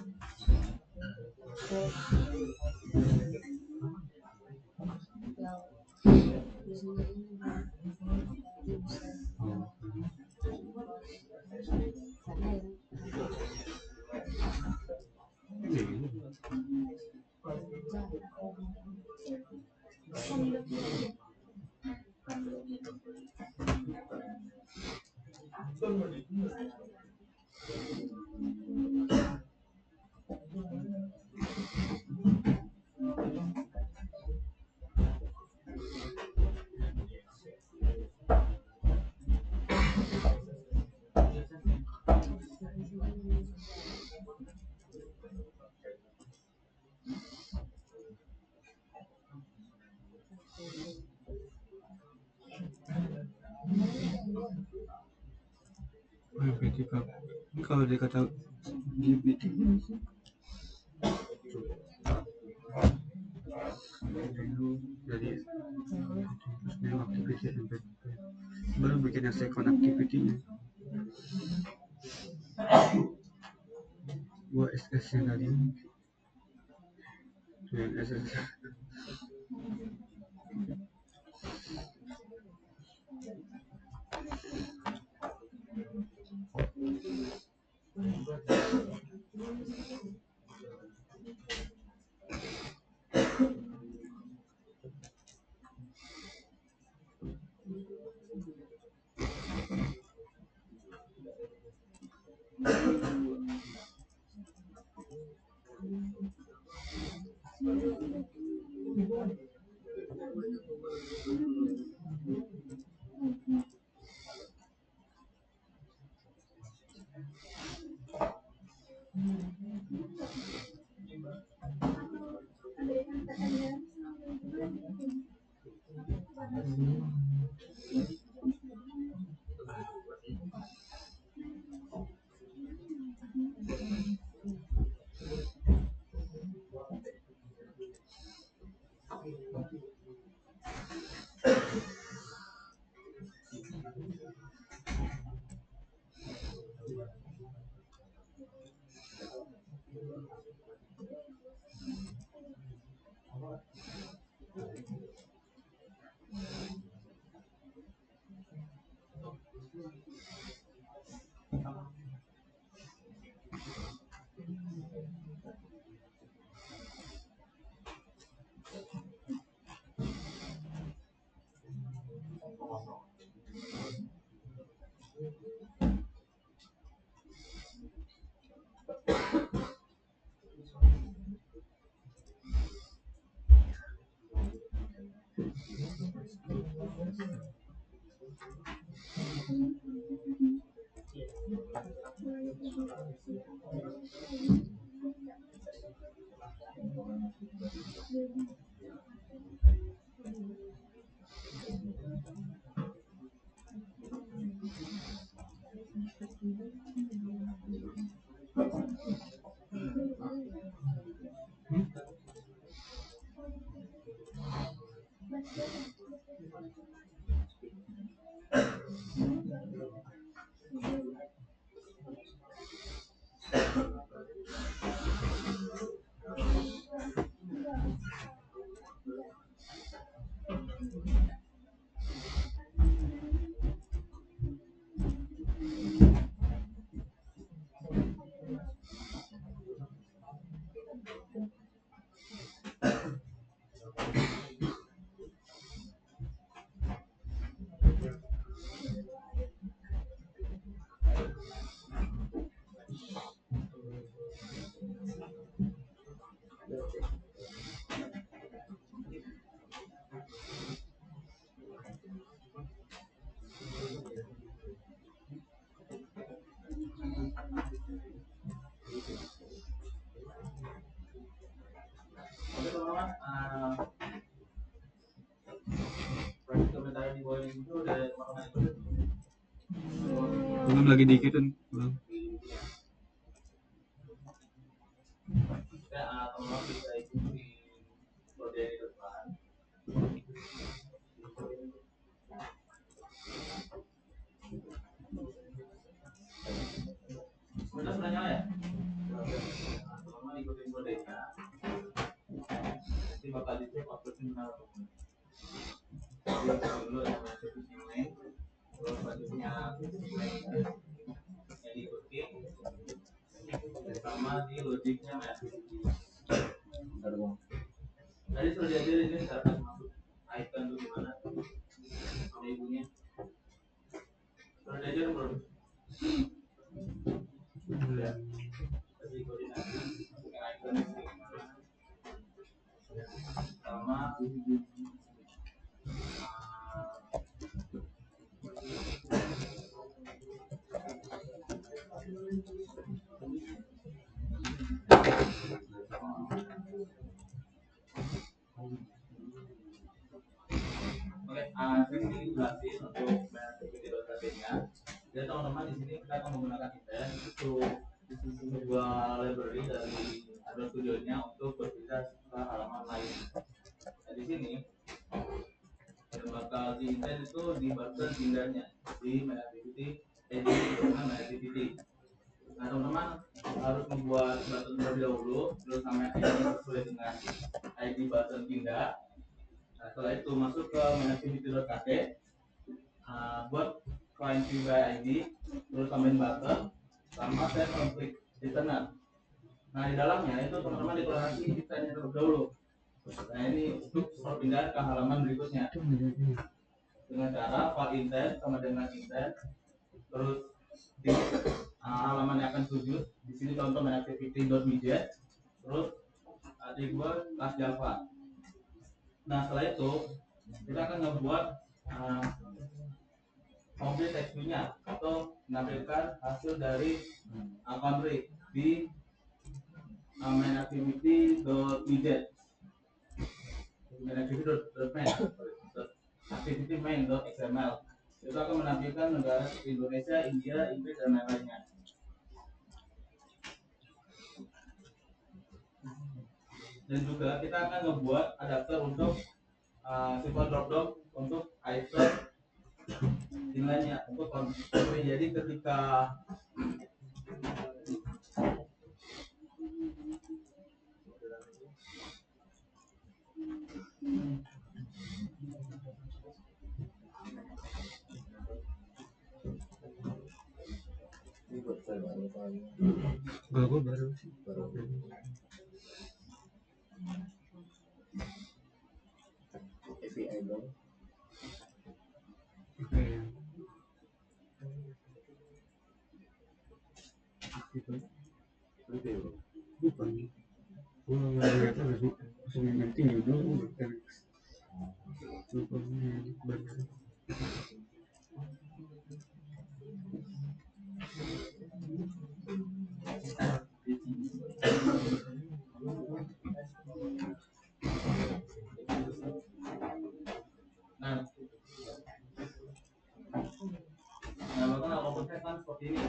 kalau dikata GPT jadi terus new activity baru bikin yang second activity-nya gua SS nya tadi tuh yang SS Belum lagi dikit kan belum. sama set konflik internet. Nah di dalamnya itu teman-teman deklarasi desainnya terlebih dahulu. Nah ini untuk perpindahan ke halaman berikutnya dengan cara file intent sama dengan intent, terus di halaman yang akan sujud di sini contoh main activity.widget, terus atribut kelas Java. Nah setelah itu kita akan ngebuat objek text-nya atau menampilkan hasil dari country di main activity.widget, main activity main.xml. Itu akan menampilkan negara seperti Indonesia, India, Inggris, dan lain-lainnya. Dan juga kita akan membuat adapter untuk sifat dropdown untuk item nilainya untuk konflik. Jadi ketika baru sih. API dong. Bukan. Gua nggak lihat langsung nanti judul bukan. Lupa benar. bahkan outputnya kan seperti ini.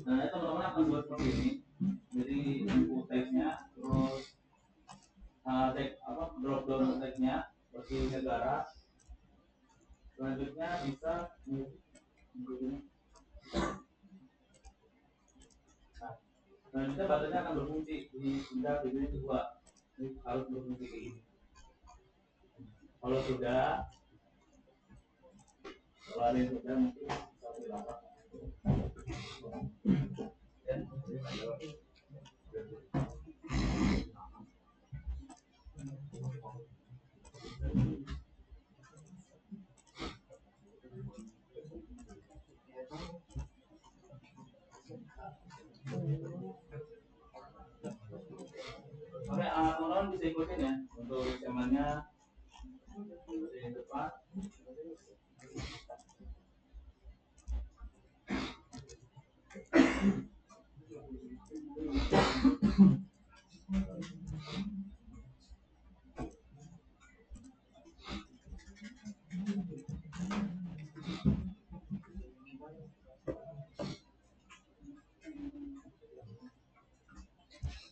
Nah itu teman-teman akan buat seperti ini. Jadi input text-nya, terus drop down text-nya seperti negara. Selanjutnya bisa selanjutnya batasnya akan berfungsi di pindah ini dua. Ini harus berfungsi kayak ini. Kalau sudah, kalau ada yang sudah mungkin bisa dilakukan. Oke, teman-teman bisa ikutin ya untuk zamannya di depan.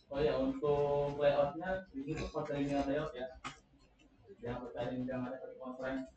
Oh ya, untuk layoutnya di sini pertandingan layout ya. Yang pertandingan ada di conference.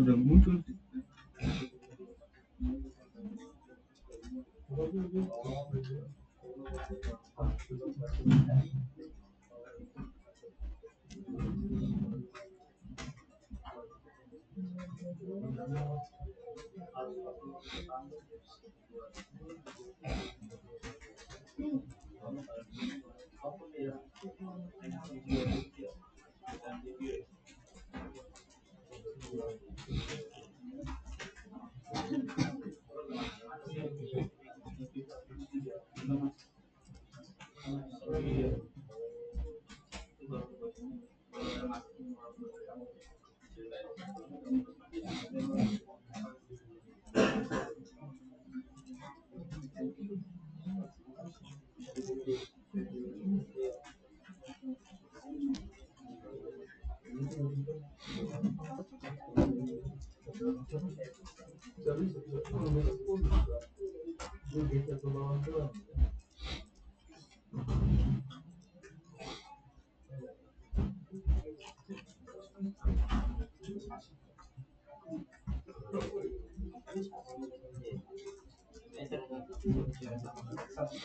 Udah muncul. Oke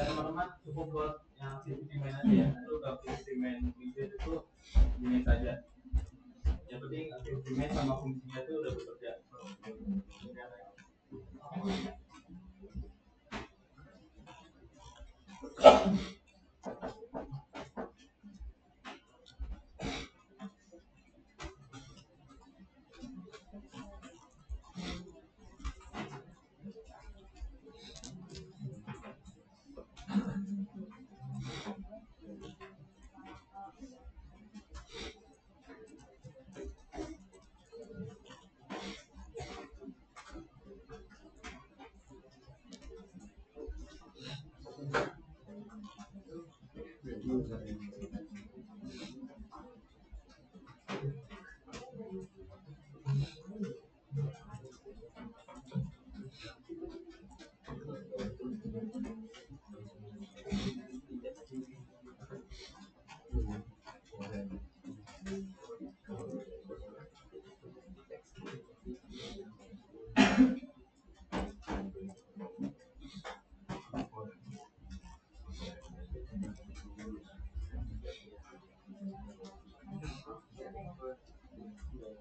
teman-teman, cukup buat yang activity main aja ya. Itu udah activity main widget itu gini saja. Yang penting activity main sama fungsinya itu udah bekerja.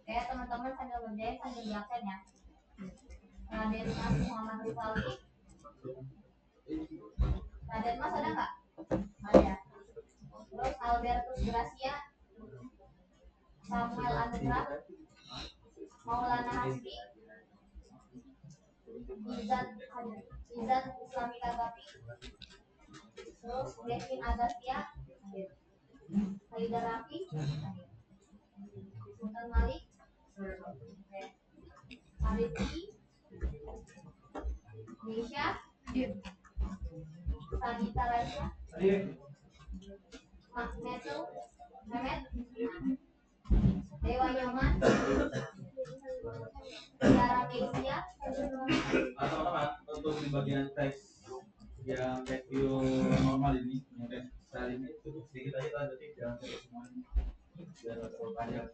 Ya teman-teman sambil ngerjain sambil di absen ya. Raden Mas Muhammad Rizali. Raden Mas ada nggak? Ada. Terus Albertus Gracia, Samuel Anugrah, Maulana Hasbi, Izat Islamika Gapi, terus Devin Agastia, Haidar Rafi, Sultan Malik, Arifki, Nisha, Sanita Raisya, Mehmet, Dewa Nyoman, Tiara Mesia. Teman-teman, untuk di bagian teks yang teks view normal ini, yang teks style ini cukup sedikit aja kan, jadi jangan terlalu semuanya biar nggak terlalu panjang.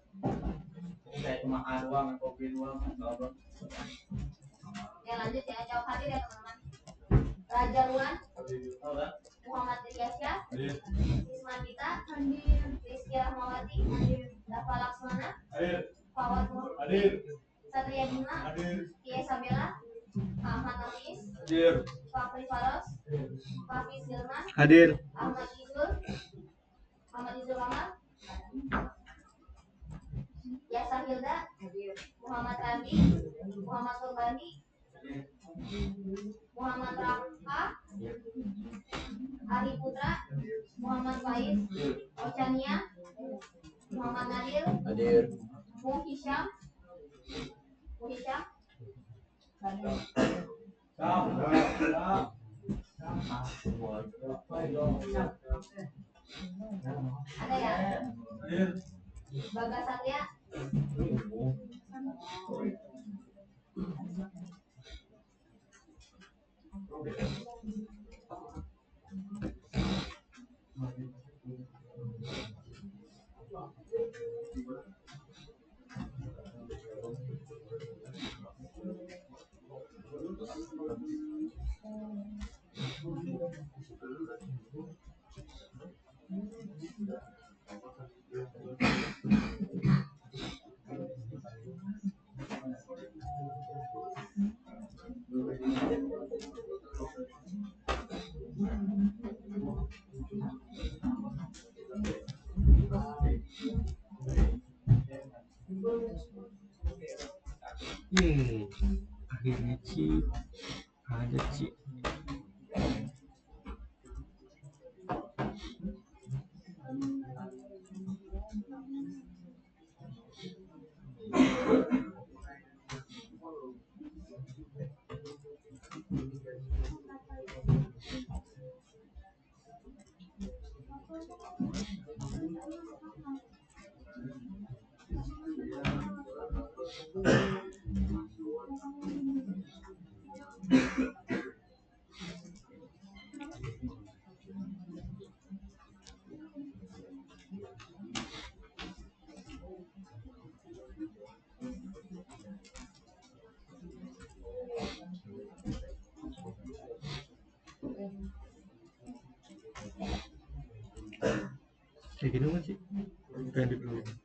Ini kayak cuma A doang, copy doang, nggak apa. Ya lanjut ya, jawab hadir ya teman-teman. Raja Ruan, Muhammad Ilyasya, Ismandita, Rizky Rahmawati, Dafa Laksmana, Fawad Nur, Satria Bima, Tia Sabella, Ahmad Nafis, Fakri Faros, Hafiz Hilman, Hadir. Ahmad Izul Kamal, Yasa Hilda, Muhammad Randi, Muhammad Kurbani, Muhammad Raka, Ari Putra, Muhammad Faiz, Ochania, Muhammad Nadir, Mu Hisham, ada ya? Bagas Satya, Yeay, akhirnya Ci ada Ci. Kayak gitu kan sih pengen diperlukan.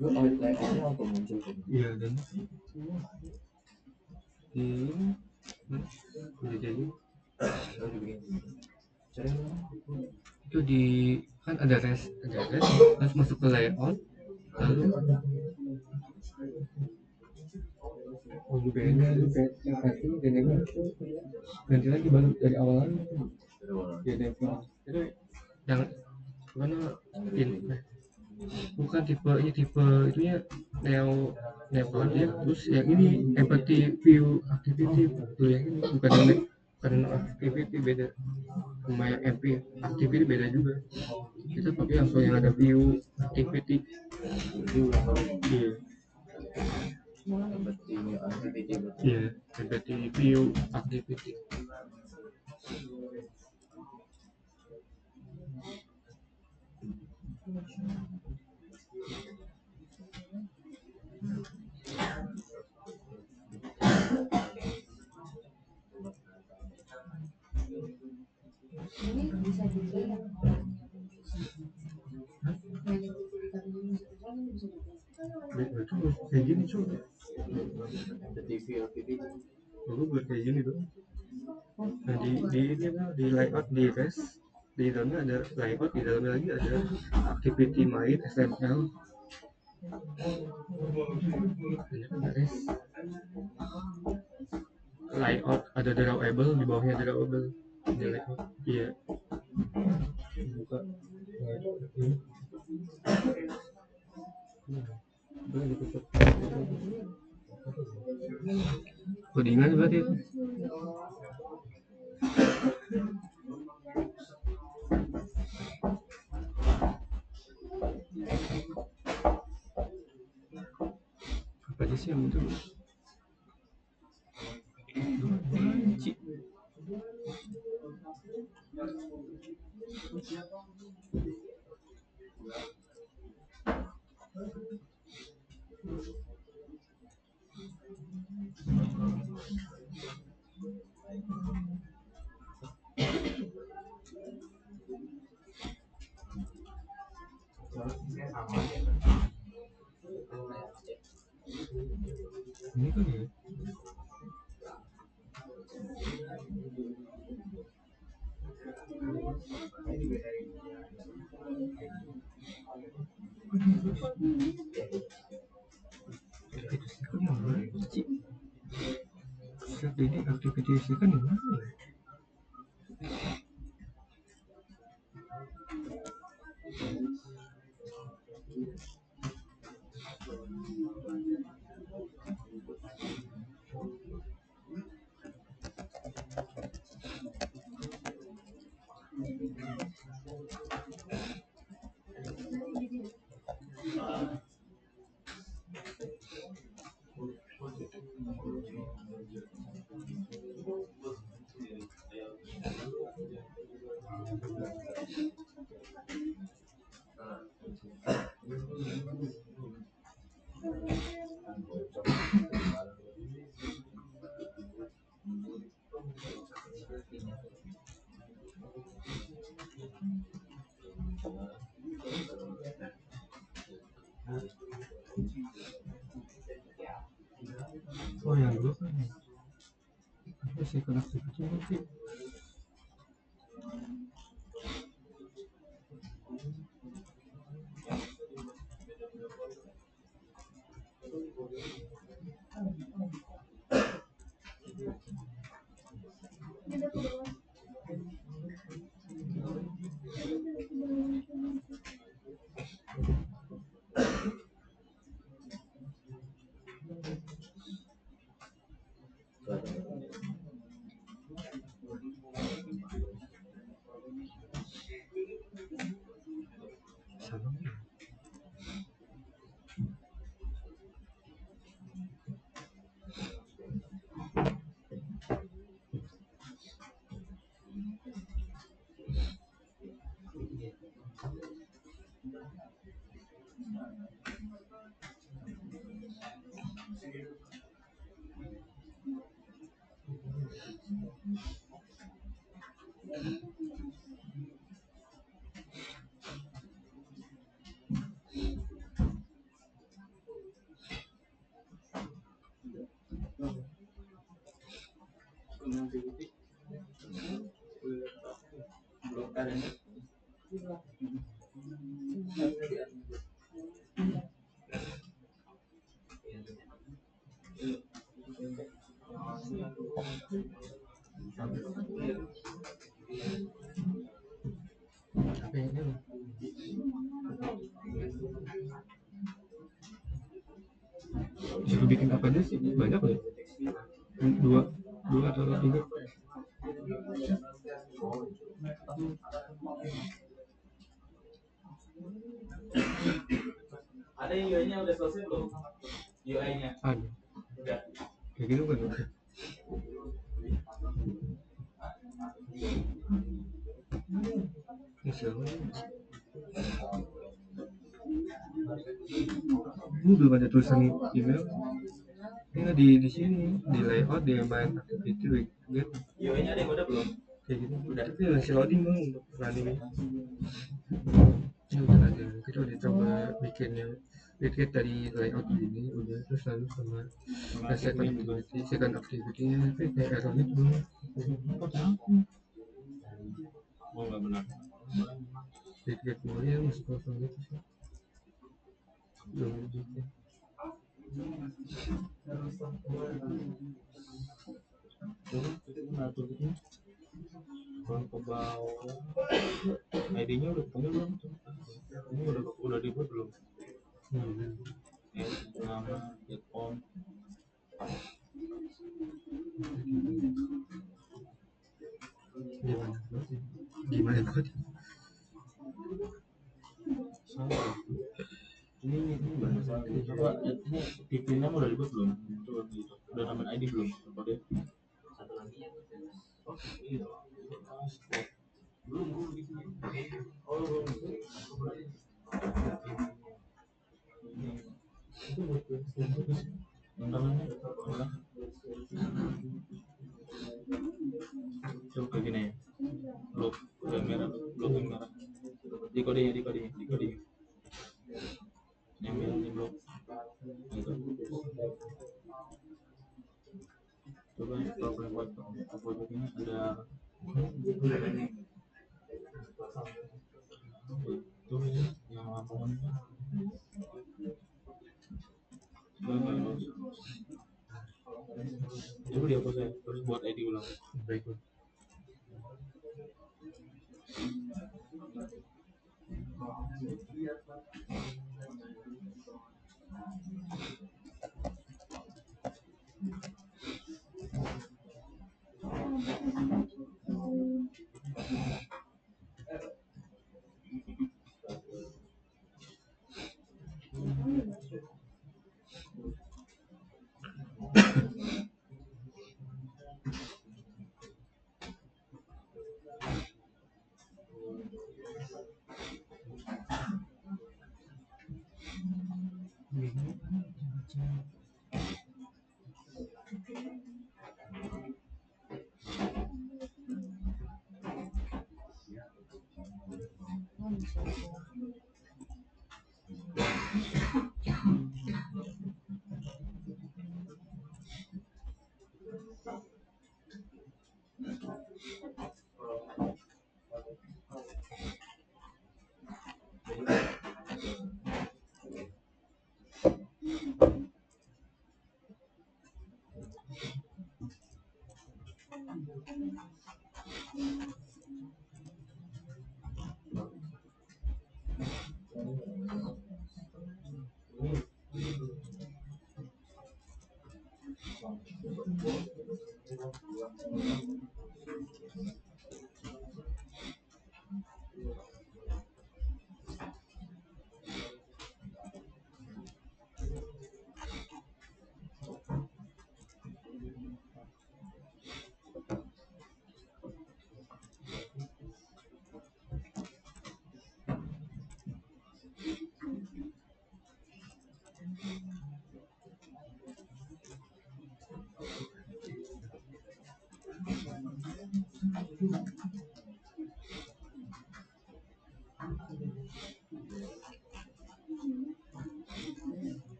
Lu audit layoutnya apa muncul tuh? Iya, dan udah jadi Lu dibikin cari itu di kan ada res terus masuk ke layout lalu beda lu yang pasti dan yang ganti lagi baru dari awal lagi ya default itu yang mana bukan tipe itunya neo ya terus yang ini empathy view activity tuh yang ini bukan activity beda sama yang MP activity beda juga kita pakai langsung yang ada view activity iya iya empathy view activity Ini bisa juga ya. Itu kayak gini cuy TV aku buat kayak gini tuh nah di ini kan di layout di res di dalamnya ada layout di dalamnya lagi ada activity main SML res layout ada drawable di bawahnya drawable di layout iya buka boleh ditutup codingan berarti apa aja sih yang itu ini kan ya ini aktivitas kan yang mana ya? second activity nanti sama belum ada. apa yang ini disuruh bikin apa aja sih banyak ya dua atau tiga Ada yang UI-nya udah selesai belum? UI-nya ada udah. kayak gitu kan misalnya ini belum ada tulisan email ini di sini di layout di main activity gitu UI-nya ada yang udah belum? kayak gitu udah tapi masih loading bang untuk running ini udah ada kita udah coba bikin yang bikin dari layout ini udah terus lalu sama second activity-nya tapi kayak errornya tuh Oh nggak benar. bikin mulai masih kosong gitu sih belum bikin Kalau ke bawah ID-nya udah panggil belum? Ini udah dibuat belum? Nama on. gimana kok Salah. Ini bahasa coba ini TV-nya udah dibuat belum? Coba udah nambah ID belum? Coba deh. Satu lagi ya. Oh iya. Belum Oh belum. Itu buat namanya apa? Coba kayak gini ya. Blok yang merah, blok yang merah. Di kode. Yang merah di blok. Gitu. Coba kalau buat foto ini ada itu yang lapangan coba dihapus ya terus buat ID ulang baik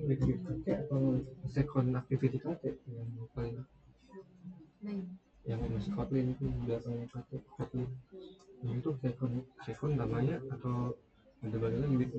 Lebih KT atau second activity KT yang paling yang masih Kotlin itu belakangnya KT Kotlin yang itu second namanya atau ada bagian lagi bit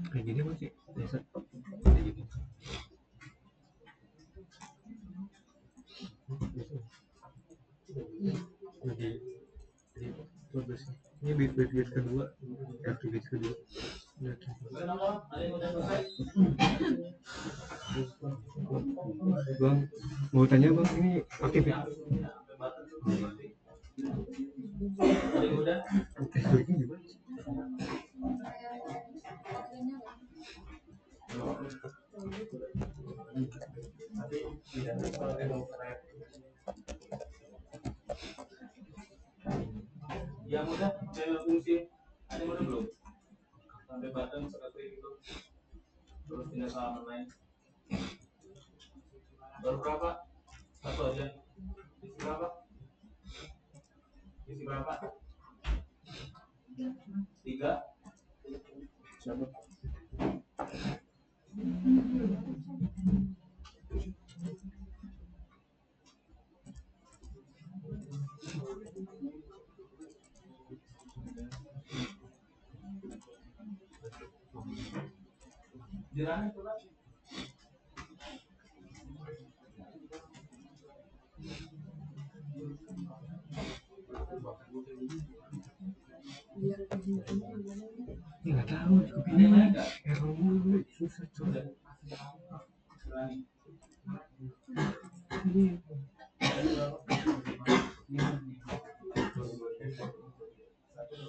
Kayak gini masih biasa kayak gini. Jadi bagus. Ini beat kedua, beat kedua. Bang, mau tanya bang, ini aktif ya? Teknologi gimana? Yang udah fungsi ada yang udah belum sampai button seperti itu terus pindah ke halaman lain baru berapa satu aja isi berapa tiga siapa jirani coba Nggak tahu, kepilih error mulu, susah coba.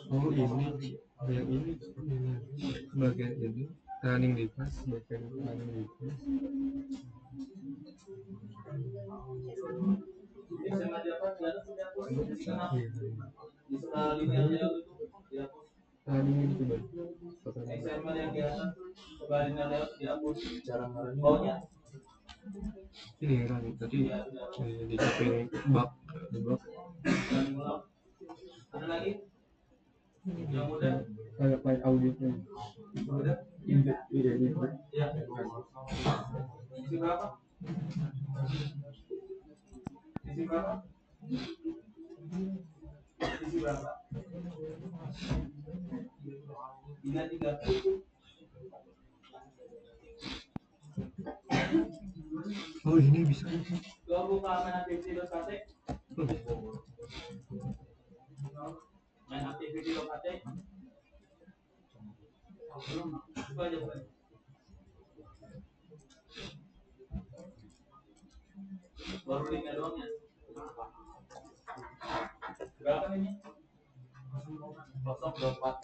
Oh ini, yang ini bagian ini running device, bagian running device. Running ini coba. XML yang di atas kembalinya lewat dihapus cara bawahnya Ini running tadi di samping bug. ada lagi yang udah Kayak file auditnya. udah Input, iya ini. ya isi berapa isi berapa isi berapa tiga Oh ini bisa. coba buka mana PC.kt Main activity lokat itu aja bukan. Baru linknya doang ya. Berapa ini? 024.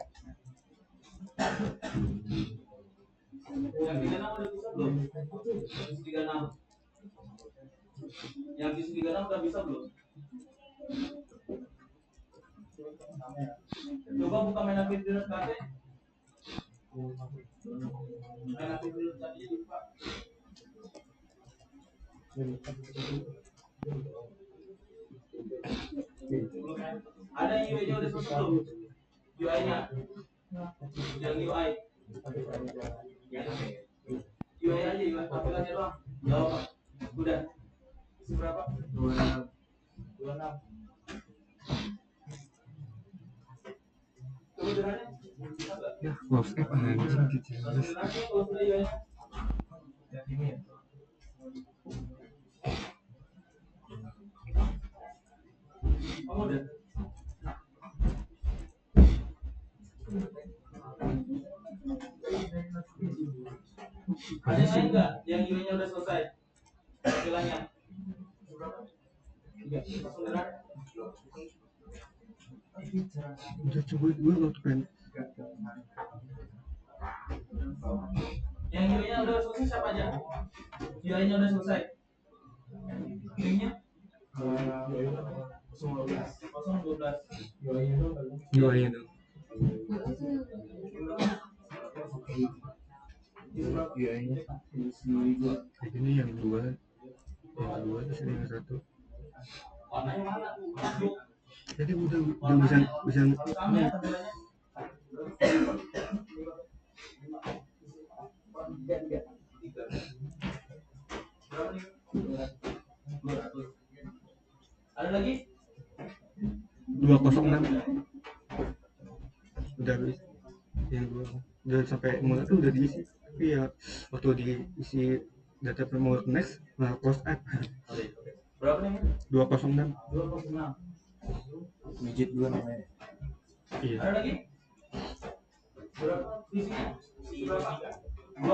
Yang 36 udah bisa belum? 36. Yang 36 udah bisa belum? Coba buka main activity lokat. Main activity lokat aja dibuka. Ada UI-nya udah selesai belum? UI-nya yang UI UI aja, UI tampilannya doang. Jawab udah isi berapa? 26. Kemudiannya Ya, WhatsApp anjing gitu. kemudiannya kalau sudah UI-nya yang ini ya. Kamu udah? Ada yang lain nggak yang UI-nya udah selesai? Tampilannya? Udah coba gue notepad. Yang UI-nya udah selesai siapa aja? UI-nya udah selesai. Linknya? 012. UI-nya dong. UI-nya Kayak gini yang dua terus ini yang satu. Warnanya mana tuh? Jadi udah bisa Tampilannya tampilannya. Berapa nih? 200. Ada lagi? 206. Udah habis. Yang dua udah sampai mulai tuh udah diisi. Tapi ya waktu diisi data mau next close app. Berapa nih? 206. 206. widget 2 namanya. Iya. Ada lagi? Berapa isinya? Berapa? 2.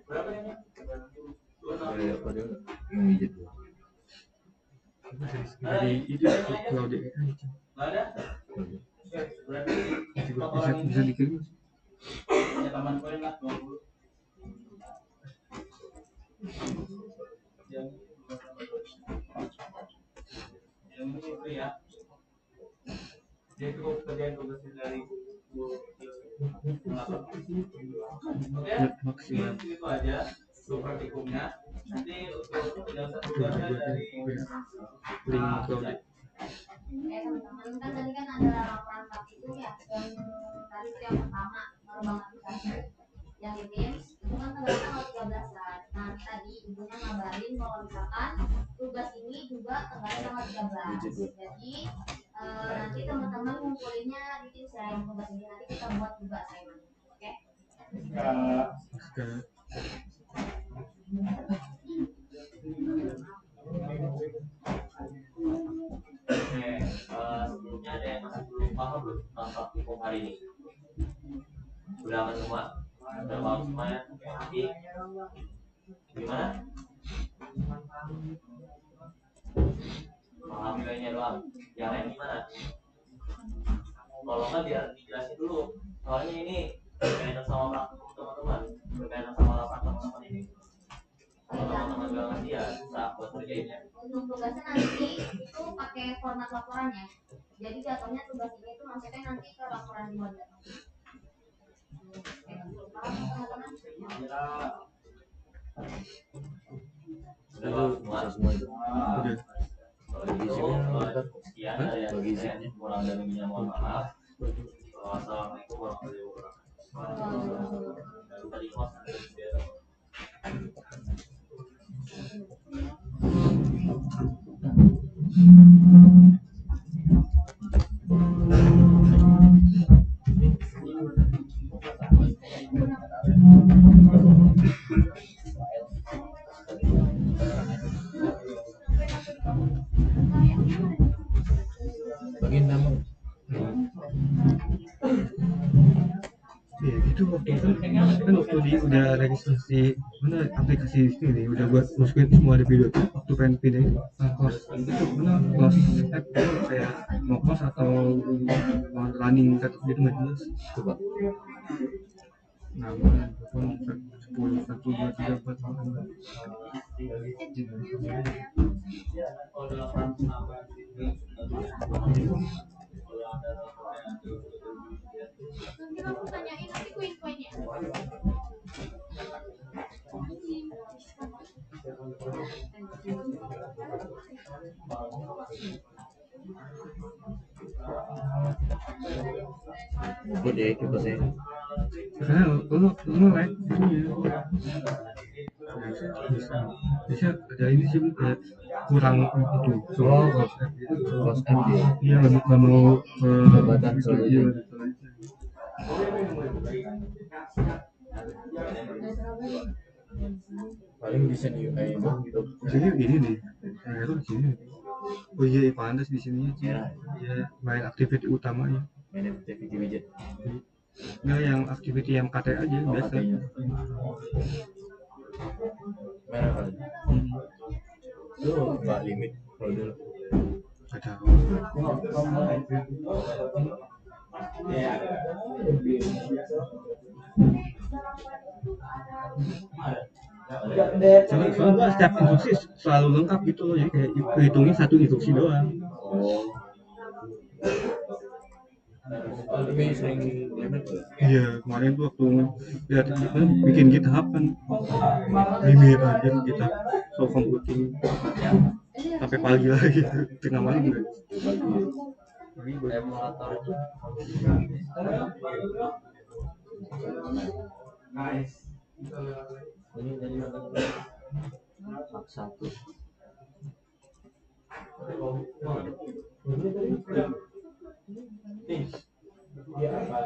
Berapa ini? Padahal yang widget 2. Dari itu cloud AI aja. Nggak ada? Berarti Bisa dikirim. ya taman poin lah 20. Yang ini free ya. Dia cukup kerjain tugasnya dari Oke, Maksimal. itu aja untuk praktikumnya. Nanti untuk penjelasan tugasnya dari Link cloud. Teman-teman kan tadi kan ada laporan praktikum ya, yang tadi itu yang pertama mengembang aplikasi yang di Teams itu kan tanggal 13-an. Nah tadi ibunya ngabarin kalau misalkan tugas ini juga tanggal 13. Jadi nanti teman-teman ngumpulinnya di Teams ya, yang tugas ini nanti kita buat juga assignment. Oke? Sebelumnya ada yang masih belum paham belum tentang praktikum hari ini? Udah aman semua? Udah paham semuanya? Oke. Gimana? Paham nilainya doang. Yang lain gimana? Kalau nggak biar dijelasin dulu. Soalnya ini berkaitan sama praktikum teman-teman, berkaitan sama laporan teman-teman ini. Kalau teman-teman nggak ngerti ya susah buat kerjainnya. Untuk tugasnya nanti itu pakai format laporannya. Jadi jatuhnya tugas ini itu maksudnya nanti ke laporan di model. Udah semua itu. Udah. Kalau gitu, sekian dari saya. Kurang dan lebihnya mohon maaf. Wassalamualaikum warahmatullahi wabarakatuh. Tadi Bagian nama. Ya gitu waktu itu kan waktu udah registrasi mana aplikasi ini udah buat masukin semua ada video tuh waktu pengen pindah kos itu mana kos app kayak mau kos atau mau running gitu nggak jelas. Coba. Nama telepon 10 1 2 3 4 Nanti kamu tanyain nanti koin-koinnya. Buat ya itu saya. karena lo like itu ya bisa ada ini sih kayak kurang itu Oh, kos app gitu kos app ya. iya nggak mau Jabatan gitu soalnya. iya Paling bisa di UI dong gitu. jadi ini nih error di sini oh iya pantas di sini aja ya main activity utamanya Main activity widget. nggak yang activity yang KT aja Oh, biasa katanya. Merah kali. Lu nggak limit kalau dulu. ada soalnya setiap instruksi selalu lengkap gitu loh jadi kayak kehitungnya satu instruksi doang. Oh. Tapi sering limit tuh. Iya kemarin tuh waktu lihat bikin GitHub kan limit aja kita so computing sampai pagi lagi tengah malam udah pagi gue Emulator itu Ini dari Mak 1. Dia apa?